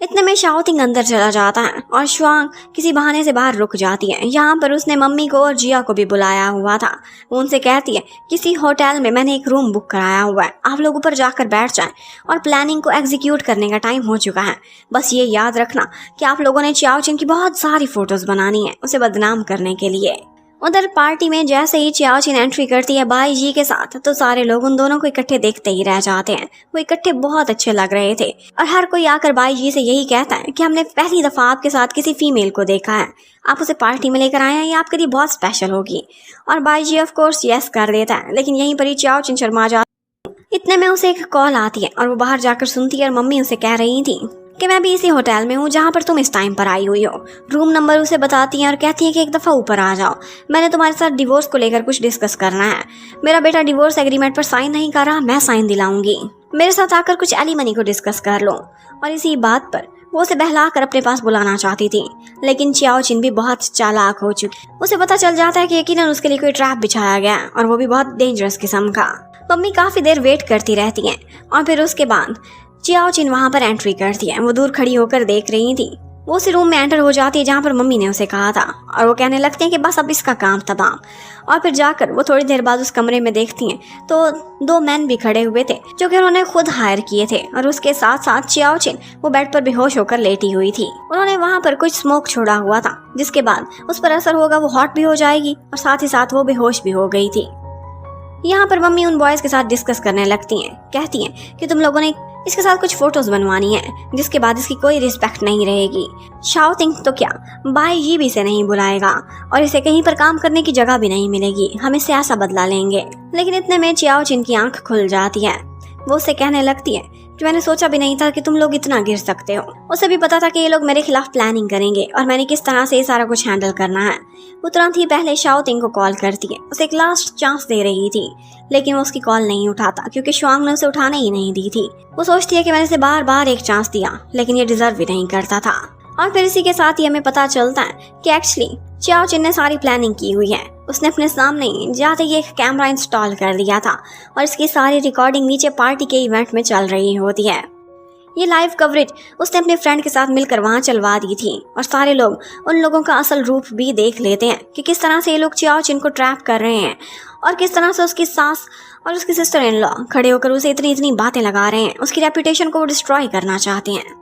इतने में शाओ तिंग अंदर चला जाता है और शुआंग किसी बहाने से बाहर रुक जाती है। यहाँ पर उसने मम्मी को और जिया को भी बुलाया हुआ था। वो उनसे कहती है किसी होटल में मैंने एक रूम बुक कराया हुआ है, आप लोग ऊपर जाकर बैठ जाएं और प्लानिंग को एग्जीक्यूट करने का टाइम हो चुका है। बस ये याद रखना कि आप लोगों ने चियाओ चिन की बहुत सारी फोटोज बनानी है उसे बदनाम करने के लिए। उधर पार्टी में जैसे ही चियाओ चिन एंट्री करती है बाई जी के साथ तो सारे लोग उन दोनों को इकट्ठे देखते ही रह जाते हैं। वो इकट्ठे बहुत अच्छे लग रहे थे और हर कोई आकर बाई जी से यही कहता है कि हमने पहली दफा आपके साथ किसी फीमेल को देखा है, आप उसे पार्टी में लेकर आए हैं, ये आपके लिए बहुत स्पेशल होगी। और बाई जी ऑफ कोर्स यस कर देता है, लेकिन यहीं पर ही चियाओ चिन शर्मा जाता है। इतने में उसे एक कॉल आती है और वो बाहर जाकर सुनती है और मम्मी उसे कह रही थी कि मैं भी इसी होटल में हूँ जहाँ पर तुम इस टाइम पर आई हुई हो। रूम नंबर उसे बताती हैं और कहती है कि एक दफ़ा ऊपर आ जाओ, मैंने तुम्हारे साथ डिवोर्स को लेकर कुछ डिस्कस करना है। मेरा बेटा डिवोर्स एग्रीमेंट पर साइन नहीं कर रहा, मैं साइन दिलाऊंगी, मेरे साथ आकर कुछ एलिमनी को डिस्कस कर लो। और इसी बात पर वो उसे बहलाकर अपने पास बुलाना चाहती थी, लेकिन चियाओ चिन भी बहुत चालाक हो चुकी। उसे पता चल जाता है कि यकीनन उसके लिए कोई ट्रैप बिछाया गया है और वो भी बहुत डेंजरस किस्म का। मम्मी काफी देर वेट करती रहती हैं और फिर उसके बाद चियाओ चिन वहां पर एंट्री करती है। वो दूर खड़ी होकर देख रही थी। वो उसी रूम में एंटर हो जाती है जहाँ पर मम्मी ने उसे कहा था और वो कहने लगती है कि बस अब इसका काम तमाम। और फिर जाकर वो थोड़ी देर बाद उस कमरे में देखती हैं तो 2 मैन भी खड़े हुए थे जो कि उन्होंने खुद हायर किए थे और उसके साथ साथ चियाओ चिन वो बेड पर बेहोश होकर लेटी हुई थी। उन्होंने वहाँ पर कुछ स्मोक छोड़ा हुआ था जिसके बाद उस पर असर होगा, वो हॉट भी हो जाएगी और साथ ही साथ वो बेहोश भी हो गई थी। यहाँ पर मम्मी उन बॉयज के साथ डिस्कस करने लगती हैं, कहती हैं कि तुम लोगों ने इसके साथ कुछ फोटोज बनवानी है जिसके बाद इसकी कोई रिस्पेक्ट नहीं रहेगी। शाओ तिंग तो क्या, बाई जी भी इसे नहीं बुलाएगा और इसे कहीं पर काम करने की जगह भी नहीं मिलेगी। हम इससे ऐसा बदला लेंगे। लेकिन इतने में चियाओ चिन की आंख खुल जाती है। वो उससे कहने लगती है कि मैंने सोचा भी नहीं था कि तुम लोग इतना गिर सकते हो। उसे भी पता था कि ये लोग मेरे खिलाफ प्लानिंग करेंगे और मैंने किस तरह से ये सारा कुछ हैंडल करना है। वो तुरंत ही पहले शाओ तिंग को कॉल करती है, उसे एक लास्ट चांस दे रही थी, लेकिन वो उसकी कॉल नहीं उठाता क्योंकि शुआंग ने उसे उठाने ही नहीं दी थी। वो सोचती है कि मैंने इसे बार बार एक चांस दिया लेकिन ये डिजर्व भी नहीं करता था। और फिर इसी के साथ ही हमें पता चलता है कि एक्चुअली चियाओ चिन ने सारी प्लानिंग की हुई है। उसने अपने सामने जाते ही एक कैमरा इंस्टॉल कर दिया था और इसकी सारी रिकॉर्डिंग नीचे पार्टी के इवेंट में चल रही होती है। ये लाइव कवरेज उसने अपने फ्रेंड के साथ मिलकर वहां चलवा दी थी और सारे लोग उन लोगों का असल रूप भी देख लेते हैं कि किस तरह से ये लोग चियाओ चिन को ट्रैप कर रहे हैं और किस तरह से उसकी सास और उसकी सिस्टर इन लॉ खड़े होकर उसे इतनी इतनी बातें लगा रहे हैं। उसकी रेपुटेशन को वो डिस्ट्रॉय करना चाहते हैं।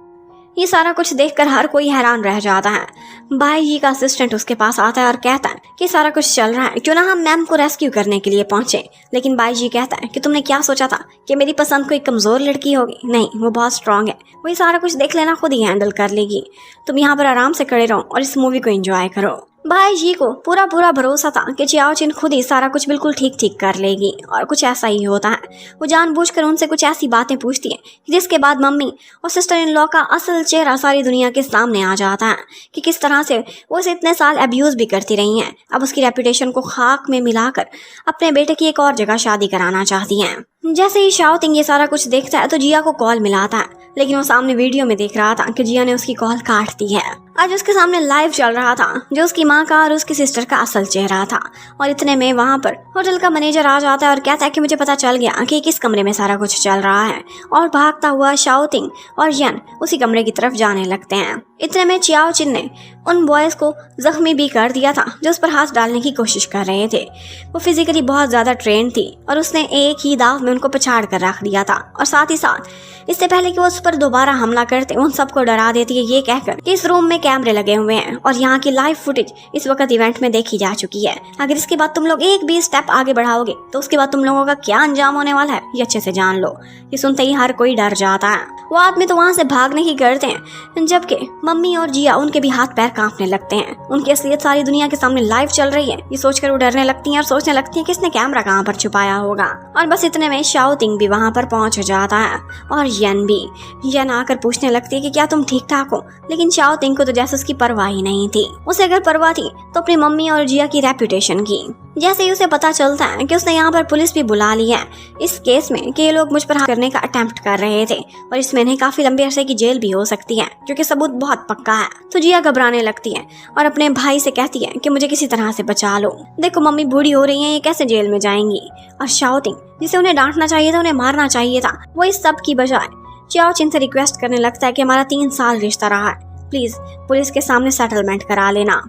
ये सारा कुछ देखकर हर कोई हैरान रह जाता है। भाई जी का असिस्टेंट उसके पास आता है और कहता है कि सारा कुछ चल रहा है, क्यों ना हम मैम को रेस्क्यू करने के लिए पहुंचे। लेकिन बाई जी कहता है कि तुमने क्या सोचा था कि मेरी पसंद कोई कमजोर लड़की होगी? नहीं, वो बहुत स्ट्रांग है, वही सारा कुछ देख लेना खुद ही हैंडल कर लेगी। तुम यहाँ पर आराम से खड़े रहो और इस मूवी को एंजॉय करो। भाई जी को पूरा भरोसा था कि चियाओ चिन खुद ही सारा कुछ बिल्कुल ठीक कर लेगी और कुछ ऐसा ही होता है। वो जानबूझकर उनसे कुछ ऐसी बातें पूछती है जिसके बाद मम्मी और सिस्टर इन लॉ का असल चेहरा सारी दुनिया के सामने आ जाता है कि किस तरह से वो इसे इतने साल अब्यूज भी करती रही हैं। अब उसकी रेपुटेशन को खाक में मिलाकर अपने बेटे की एक और जगह शादी कराना चाहती हैं। जैसे ही शाओ तिंग ये सारा कुछ देखता है तो जिया को कॉल मिलाता है, लेकिन वो सामने वीडियो में देख रहा था कि जिया ने उसकी कॉल काट दी है। आज उसके सामने लाइव चल रहा था जो उसकी माँ का और उसकी सिस्टर का असल चेहरा था। और इतने में वहाँ पर होटल का मैनेजर आ जाता है और कहता है कि मुझे पता चल गया कि किस कमरे में सारा कुछ चल रहा है। और भागता हुआ शाओ तिंग और यन उसी कमरे की तरफ जाने लगते हैं। इतने में चियाओ चिन ने उन बॉयज को जख्मी भी कर दिया था जो उस पर हाथ डालने की कोशिश कर रहे थे। वो फिजिकली बहुत ज्यादा ट्रेन थी और उसने एक ही दाव में उनको पछाड़ कर रख दिया था और साथ ही साथ इससे पहले कि वो उस पर दोबारा हमला करते उन सबको डरा देती है ये कहकर कि इस रूम में कैमरे लगे हुए हैं और यहाँ की लाइव फुटेज इस वक्त इवेंट में देखी जा चुकी है। अगर इसके बाद तुम लोग एक भी स्टेप आगे बढ़ाओगे तो उसके बाद तुम लोगों का क्या अंजाम होने वाला है ये अच्छे से जान लो। ये सुनते ही हर कोई डर जाता है। वो आदमी तो वहाँ से भागने की करते हैं जबकि मम्मी और जिया उनके भी हाथ पैर कांपने लगते हैं। उनकी असलियत सारी दुनिया के सामने लाइव चल रही है। ये सोचकर वो डरने लगती हैं और सोचने लगती हैं कि इसने कैमरा कहाँ पर छुपाया होगा। और बस इतने में शाओ तिंग भी वहाँ पर पहुँच जाता है और यन भी। यन आकर पूछने लगती है कि क्या तुम ठीक ठाक हो, लेकिन शाओ तिंग को तो जैसे उसकी परवाह ही नहीं थी। उसे अगर परवाह थी तो अपनी मम्मी और जिया की रेपुटेशन की। जैसे ही उसे पता चलता है कि उसने यहाँ पर पुलिस भी बुला ली है इस केस में कि ये लोग मुझ पर हमला करने का अटेम्प्ट कर रहे थे और इसमें इन्हें काफी लंबे अरसे की जेल भी हो सकती है क्योंकि सबूत बहुत पक्का है, तो जिया घबराने लगती है और अपने भाई से कहती है कि मुझे किसी तरह से बचा लो। देखो मम्मी बूढ़ी हो रही है, ये कैसे जेल में जाएंगी। और शाओ तिंग जिसे उन्हें डांटना चाहिए था, उन्हें मारना चाहिए था, वो इस सब की बजाय चियाओ चिन से रिक्वेस्ट करने लगता है कि हमारा 3 साल रिश्ता रहा है, प्लीज पुलिस के सामने सेटलमेंट करा लेना।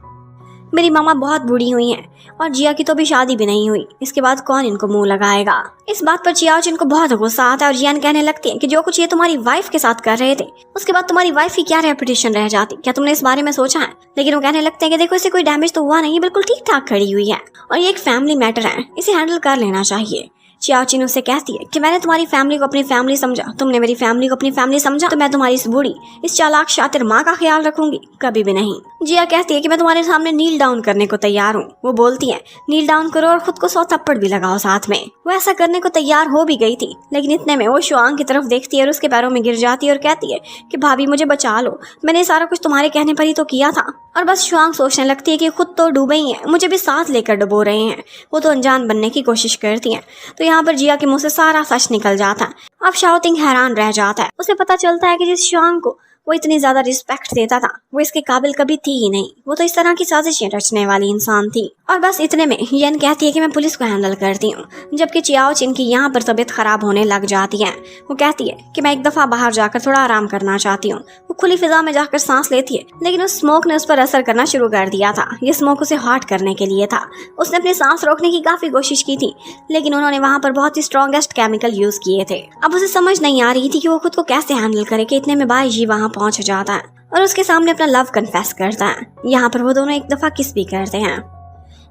मेरी मामा बहुत बूढ़ी हुई हैं और जिया की तो भी शादी भी नहीं हुई, इसके बाद कौन इनको मुंह लगाएगा। इस बात पर चियाओ चिन को बहुत गुस्सा आता है और जियान कहने लगती है कि जो कुछ ये तुम्हारी वाइफ के साथ कर रहे थे उसके बाद तुम्हारी वाइफ की क्या रेपुटेशन रह जाती, क्या तुमने इस बारे में सोचा है। लेकिन वो कहने लगते हैं कि देखो इसे कोई डैमेज तो हुआ नहीं, बिल्कुल ठीक ठाक खड़ी हुई है और ये एक फैमिली मैटर है, इसे हैंडल कर लेना चाहिए। चियाओ चिन उससे कहती है कि मैंने तुम्हारी फैमिली को अपनी फैमिली समझा, तुमने मेरी फैमिली को अपनी फैमिली समझा, तो मैं तुम्हारी इस बूढ़ी इस चालाक शातिर माँ का ख्याल रखूंगी, कभी भी नहीं। जिया कहती है कि मैं तुम्हारे सामने नील डाउन करने को तैयार हूँ। वो बोलती है नील डाउन करो और खुद को 100 थप्पड़ भी लगाओ साथ में। वो ऐसा करने को तैयार हो भी गई थी, लेकिन इतने में वो शुआंग की तरफ देखती है और उसके पैरों में गिर जाती है और कहती है कि भाभी मुझे बचा लो, मैंने सारा कुछ तुम्हारे कहने पर ही तो किया था। और बस शुआंग सोचने लगती है कि खुद तो डूबे ही हैं, मुझे भी साथ लेकर डुबो रहे हैं। वो तो अनजान बनने की कोशिश करती है। तो यहाँ पर जिया के मुंह से सारा सच निकल जाता है। अब शाओ तिंग हैरान रह जाता है। उसे पता चलता है कि जिस शुआंग को वो इतनी ज्यादा रिस्पेक्ट देता था, वो इसके काबिल कभी थी ही नहीं। वो तो इस तरह की साजिशें रचने वाली इंसान थी। और बस इतने में यन कहती है कि मैं पुलिस को हैंडल करती हूँ, जबकि चियाओ चिन की यहाँ पर तबीयत खराब होने लग जाती है। वो कहती है कि मैं एक दफा बाहर जाकर थोड़ा आराम करना चाहती हूँ। वो खुली फिजा में जाकर सांस लेती है, लेकिन उस स्मोक ने उस पर असर करना शुरू कर दिया था। ये स्मोक उसे हॉट करने के लिए था। उसने अपनी सांस रोकने की काफी कोशिश की थी, लेकिन उन्होंने वहाँ पर बहुत ही स्ट्रॉन्गेस्ट केमिकल यूज किए थे। अब उसे समझ नहीं आ रही थी कि वो खुद को कैसे हैंडल करे कि इतने में बाईजी वहाँ पहुंच जाता है और उसके सामने अपना लव कन्फेस करता है। यहाँ पर वो दोनों एक दफा किस भी करते हैं।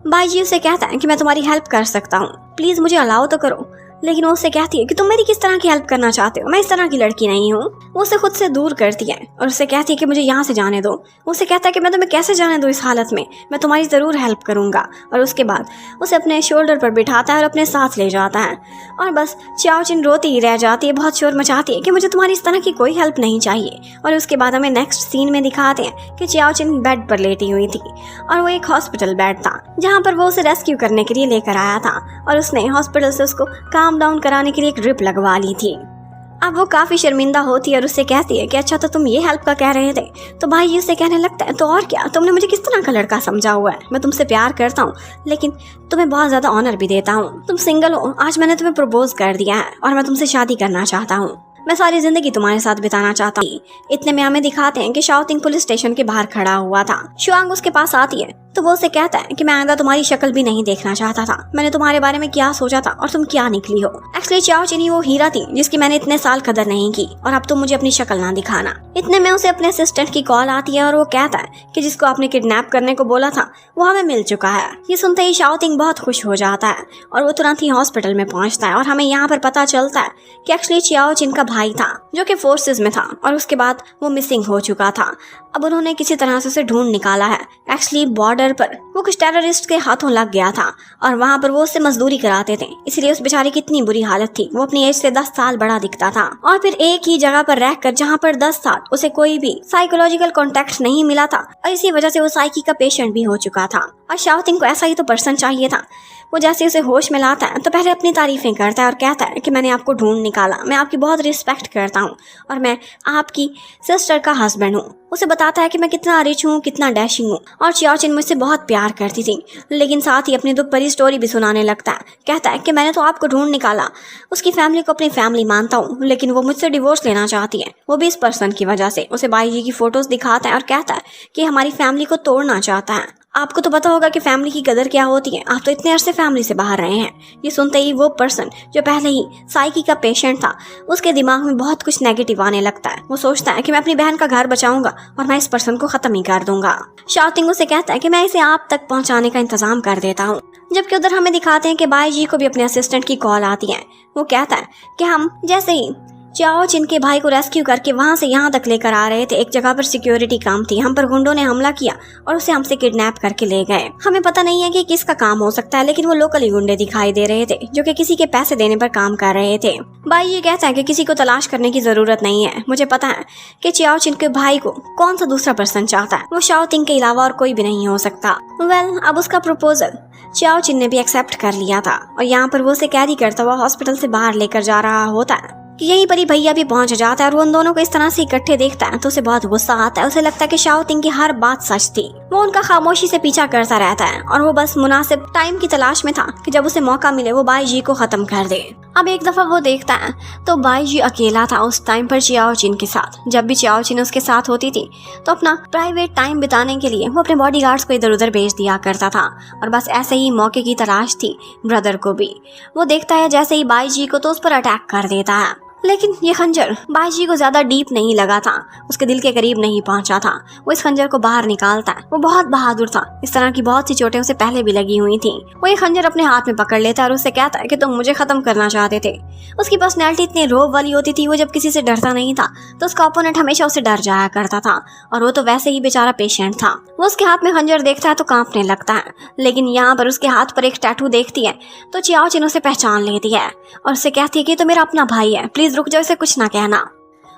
बाईजी उसे कहता है कि मैं तुम्हारी हेल्प कर सकता हूँ, प्लीज मुझे अलाउ तो करो। लेकिन वो उससे कहती है कि तुम मेरी किस तरह की हेल्प करना चाहते हो, मैं इस तरह की लड़की नहीं हूँ। वो उसे खुद से दूर करती है और उससे कहती है कि मुझे यहाँ से जाने दो। वो उसे कहता है कि मैं तुम्हें कैसे जाने दूँ इस हालत में, मैं तुम्हारी ज़रूर हेल्प करूँगा। और उसके बाद उसे अपने शोल्डर पर बिठाता है और अपने साथ ले जाता है। और बस चियाओ चिन रोती ही रह जाती है, बहुत शोर मचाती है कि मुझे तुम्हारी इस तरह की कोई हेल्प नहीं चाहिए। और उसके बाद हमें नेक्स्ट सीन में दिखाते हैं कि चियाओ चिन बेड पर लेटी हुई थी और वो एक हॉस्पिटल बेड था जहाँ पर वो उसे रेस्क्यू करने के लिए लेकर आया था। और उसने हॉस्पिटल से उसको काम डाउन कराने के लिए एक ड्रिप लगवा ली थी। अब वो काफी शर्मिंदा होती है और उससे कहती है कि अच्छा तो तुम ये हेल्प का कह रहे थे। तो भाई ये उससे कहने लगता है तो और क्या, तुमने मुझे किस तरह का लड़का समझा हुआ है, मैं तुमसे प्यार करता हूँ लेकिन तुम्हें बहुत ज्यादा ऑनर भी देता हूँ। तुम सिंगल हो, आज मैंने तुम्हें प्रपोज कर दिया है और मैं तुमसे शादी करना चाहता हूँ। मैं सारी जिंदगी तुम्हारे साथ बिताना चाहता हूँ। इतने में हमें दिखाते हैं कि शाओटिंग पुलिस स्टेशन के बाहर खड़ा हुआ था। शुआंग उसके पास आती है तो वो उसे कहता है कि मैं आइंदा तुम्हारी शक्ल भी नहीं देखना चाहता था। मैंने तुम्हारे बारे में क्या सोचा था और तुम क्या निकली हो। एक्चुअली चियाओ चिनी वो हीरा थी जिसकी मैंने इतने साल कदर नहीं की और अब तुम मुझे अपनी शक्ल ना दिखाना। इतने में उसे अपने असिस्टेंट की कॉल आती है और वो कहता है कि जिसको आपने किडनैप करने को बोला था वो हमें मिल चुका है। ये सुनते ही शाओटिंग बहुत खुश हो जाता है और वो तुरंत ही हॉस्पिटल में पहुंचता है। और हमें यहाँ पर पता चलता है कि एक्चुअली चियाओ चिन का भाई था जो कि फोर्सेस में था और उसके बाद वो मिसिंग हो चुका था। अब उन्होंने किसी तरह से उसे ढूंढ निकाला है। एक्चुअली बॉर्डर पर वो कुछ टेररिस्ट के हाथों लग गया था और वहाँ पर वो उससे मजदूरी कराते थे, इसलिए उस बेचारे की इतनी बुरी हालत थी। वो अपनी एज से 10 साल बड़ा दिखता था और फिर एक ही जगह पर रहकर जहाँ पर 10 साल उसे कोई भी साइकोलॉजिकल कॉन्टेक्ट नहीं मिला था और इसी वजह से वो साइकी का पेशेंट भी हो चुका था। और शाओटिंग को ऐसा ही तो पर्सन चाहिए था। वो जैसे उसे होश में लाता है तो पहले अपनी तारीफें करता है और कहता है कि मैंने आपको ढूंढ निकाला, मैं आपकी बहुत रिस्पेक्ट करता हूँ और मैं आपकी सिस्टर का हस्बैंड हूँ। उसे बताता है कि मैं कितना रिच हूँ, कितना डैशिंग हूँ और चियाओ चिन मुझसे बहुत प्यार करती थी। लेकिन साथ ही अपनी दुख भरी स्टोरी भी सुनाने लगता है। कहता है कि मैंने तो आपको ढूंढ निकाला, उसकी फैमिली को अपनी फैमिली मानता हूँ लेकिन वो मुझसे डिवोर्स लेना चाहती है, वो भी इस पर्सन की वजह से। उसे बाईजी की फोटोज दिखाता है और कहता है कि हमारी फैमिली को तोड़ना चाहता है। आपको तो पता होगा कि फैमिली की कदर क्या होती है, आप तो इतने अरसे फैमिली से बाहर रहे हैं। ये सुनते ही वो पर्सन जो पहले ही साइकी का पेशेंट था उसके दिमाग में बहुत कुछ नेगेटिव आने लगता है। वो सोचता है कि मैं अपनी बहन का घर बचाऊंगा और मैं इस पर्सन को खत्म ही कर दूंगा। शाओटिंग उसे कहता है कि मैं इसे आप तक पहुंचाने का इंतजाम कर देता हूँ। जबकि उधर हमें दिखाते हैं कि बाईजी को भी अपने असिस्टेंट की कॉल आती है। वो कहता है कि हम जैसे ही चियाओ चिन के भाई को रेस्क्यू करके वहां से यहाँ तक लेकर आ रहे थे, एक जगह पर सिक्योरिटी काम थी, हम पर गुंडों ने हमला किया और उसे हमसे किडनैप करके ले गए। हमें पता नहीं है कि किसका काम हो सकता है लेकिन वो लोकल ही गुंडे दिखाई दे रहे थे जो कि किसी के पैसे देने पर काम कर रहे थे। भाई ये कहता है कि किसी को तलाश करने की जरूरत नहीं है, मुझे पता है कि चियाओ चिन के भाई को कौन सा दूसरा पर्सन चाहता है, वो शाओटिंग के अलावा और कोई भी नहीं हो सकता। अब उसका प्रपोजल चियाओ चिन ने भी एक्सेप्ट कर लिया था और यहाँ पर वो उसे कैरी करता हुआ हॉस्पिटल से बाहर लेकर जा रहा होता है कि यहीं पर ही भैया भी पहुंच जाता है और वो उन दोनों को इस तरह से इकट्ठे देखता है तो उसे बहुत गुस्सा आता है। उसे लगता है कि शाओटिंग की हर बात सच थी। वो उनका खामोशी से पीछा करता रहता है और वो बस मुनासिब टाइम की तलाश में था कि जब उसे मौका मिले वो बाईजी को खत्म कर दे। अब एक दफा वो देखता है तो बाईजी अकेला था उस टाइम पर चियाओ चिन के साथ। जब भी चियाओ चिन उसके साथ होती थी तो अपना प्राइवेट टाइम बिताने के लिए वो अपने बॉडीगार्ड्स को इधर उधर भेज दिया करता था और बस ऐसे ही मौके की तलाश थी ब्रदर को भी। वो देखता है जैसे ही बाईजी को तो उस पर अटैक कर देता है, लेकिन ये खंजर बाईजी को ज्यादा डीप नहीं लगा था, उसके दिल के करीब नहीं पहुंचा था। वो इस खंजर को बाहर निकालता है। वो बहुत बहादुर था, इस तरह की बहुत सी चोटें उसे पहले भी लगी हुई थी। वो ये खंजर अपने हाथ में पकड़ लेता है और उससे कहता है कि तुम मुझे खत्म करना चाहते थे। उसकी पर्सनैलिटी इतनी रोब वाली होती थी, वो जब किसी से डरता नहीं था तो उसका ओपोनेंट हमेशा उसे डर जाया करता था और वो तो वैसे ही बेचारा पेशेंट था। वो उसके हाथ में खंजर देखता है तो कांपने लगता है, लेकिन यहाँ पर उसके हाथ पर एक टैटू देखती है तो चियाओ चिन उसे पहचान लेती है और उससे कहती है कि तो मेरा अपना भाई है, प्लीज रुक जाओ, इसे कुछ ना कहना।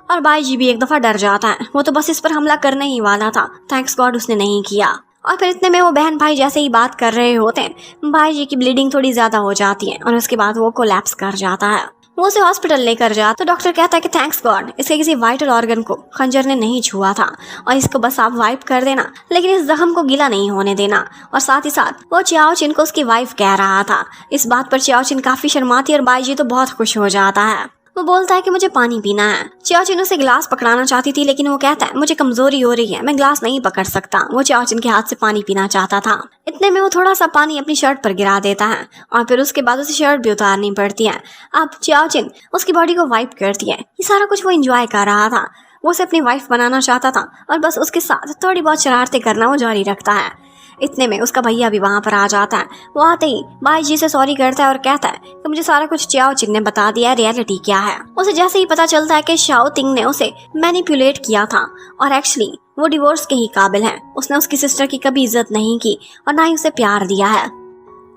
और बाईजी भी एक दफा डर जाता है, वो तो बस इस पर हमला करने ही वाला था, थैंक्स गॉड उसने नहीं किया। और फिर इतने में वो बहन भाई जैसे ही बात कर रहे होते हैं, बाईजी की ब्लीडिंग थोड़ी ज्यादा हो जाती है और उसके बाद वो कोलैप्स कर जाता है। वो उसे हॉस्पिटल लेकर जा तो डॉक्टर कहता है कि थैंक्स गॉड इसके किसी वाइटल ऑर्गन को खंजर ने नहीं छुआ था और इसको बस आप वाइप कर देना, लेकिन इस जख्म को गीला नहीं होने देना। और साथ ही साथ वो चियाओ चिन को उसकी वाइफ कह रहा था। इस बात पर चियाओ चिन काफी शर्माती और बाईजी तो बहुत खुश हो जाता है। वो बोलता है कि मुझे पानी पीना है। चियाओ चिन उसे गिलास पकड़ाना चाहती थी, लेकिन वो कहता है मुझे कमजोरी हो रही है, मैं गिलास नहीं पकड़ सकता। वो चियाओ चिन के हाथ से पानी पीना चाहता था। इतने में वो थोड़ा सा पानी अपनी शर्ट पर गिरा देता है और फिर उसके बाद उसे शर्ट भी उतारनी पड़ती है। अब चियाओ चिन उसकी बॉडी को वाइप करती है। ये सारा कुछ वो एंजॉय कर रहा था। वो उसे अपनी वाइफ बनाना चाहता था और बस उसके साथ थोड़ी बहुत शरारतें करना वो जारी रखता है। इतने में उसका भैया भी वहाँ पर आ जाता है। वो आते ही बाईजी से सॉरी करता है और कहता है कि मुझे सारा कुछ चियाओ चिन ने बता दिया, रियलिटी क्या है। उसे जैसे ही पता चलता है कि शाओ तिंग ने उसे मैनिपुलेट किया था और एक्चुअली वो डिवोर्स के ही काबिल है। उसने उसकी सिस्टर की कभी इज्जत नहीं की और ना ही उसे प्यार दिया है।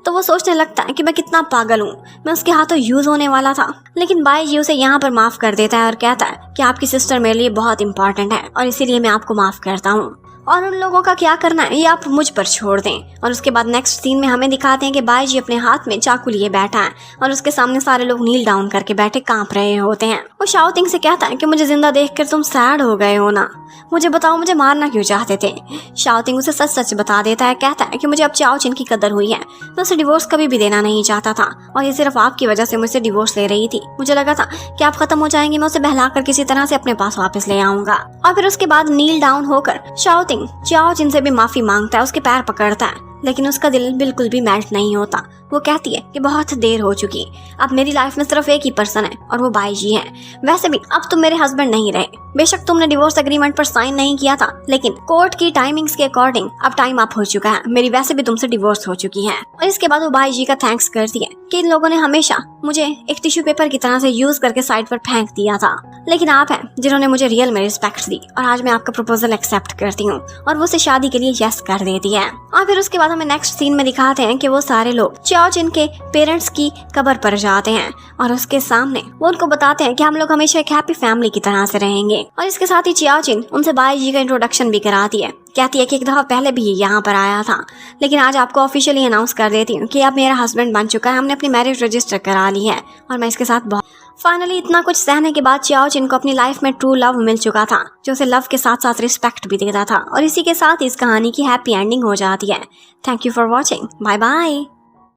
तो वो सोचने लगता है कि मैं कितना पागल हूँ, मैं उसके हाथों यूज होने वाला था। लेकिन बाईजी उसे यहाँ पर माफ कर देता है और कहता है कि आपकी सिस्टर मेरे लिए बहुत इंपॉर्टेंट है और इसीलिए मैं आपको माफ करता हूँ और उन लोगों का क्या करना है ये आप मुझ पर छोड़ दें। और उसके बाद नेक्स्ट सीन में हमें दिखाते हैं कि बाईजी अपने हाथ में चाकू लिए बैठा है और उसके सामने सारे लोग नील डाउन करके बैठे कांप रहे होते हैं। वो शाओ तिंग से कहता है कि मुझे जिंदा देखकर तुम सैड हो गए हो ना, मुझे बताओ मुझे मारना क्यों चाहते थे। शाओ तिंग उसे सच सच बता देता है। कहता है कि मुझे अब चियाओ चिन की कदर हुई है, मैं उसे डिवोर्स कभी भी देना नहीं चाहता था और ये सिर्फ आपकी वजह से मुझसे डिवोर्स ले रही थी। मुझे लगा था कि आप खत्म हो जाएंगे, मैं उसे बहलाकर किसी तरह से अपने पास वापस ले आऊंगा। और फिर उसके बाद नील डाउन होकर शाओ तिंग चियाओ चिन से भी माफी मांगता है, उसके पैर पकड़ता है, लेकिन उसका दिल बिल्कुल भी मेल्ट नहीं होता। वो कहती है कि बहुत देर हो चुकी, अब मेरी लाइफ में सिर्फ एक ही पर्सन है और वो बाईजी है। वैसे भी अब तुम मेरे हस्बैंड नहीं रहे, बेशक तुमने डिवोर्स एग्रीमेंट पर साइन नहीं किया था, लेकिन कोर्ट की टाइमिंग्स के अकॉर्डिंग अब टाइम अप हो चुका है, मेरी वैसे भी तुमसे डिवोर्स हो चुकी है। और इसके बाद वो बाईजी का थैंक्स करती है कि इन लोगों ने हमेशा मुझे एक टिश्यू पेपर की तरह से यूज करके साइड पर फेंक दिया था, लेकिन आप हैं जिन्होंने मुझे रियल में रिस्पेक्ट दी और आज मैं आपका प्रपोजल एक्सेप्ट करती हूँ। और वो उसे शादी के लिए यस कर देती है। और फिर उसके बाद हमें नेक्स्ट सीन में दिखाते हैं कि वो सारे लोग चियाओ चिन के पेरेंट्स की कब्र पर जाते हैं और उसके सामने वो उनको बताते हैं कि हम लोग हमेशा एक हैप्पी फैमिली की तरह से रहेंगे। और इसके साथ ही चियाओ चिन उनसे बाईजी का इंट्रोडक्शन भी कराती है। कहती है कि एक दफा पहले भी यहाँ पर आया था, लेकिन आज आपको ऑफिशियली अनाउंस कर देती हूँ कि अब मेरा हस्बैंड बन चुका है, हमने अपनी मैरिज रजिस्टर करा ली है और मैं इसके साथ बहुत। फाइनली इतना कुछ सहने के बाद चियाओ चिन को अपनी लाइफ में ट्रू लव मिल चुका था, जो उसे लव के साथ साथ रिस्पेक्ट भी देता था। और इसी के साथ इस कहानी की हैप्पी एंडिंग हो जाती है। Thank you for watching, bye bye.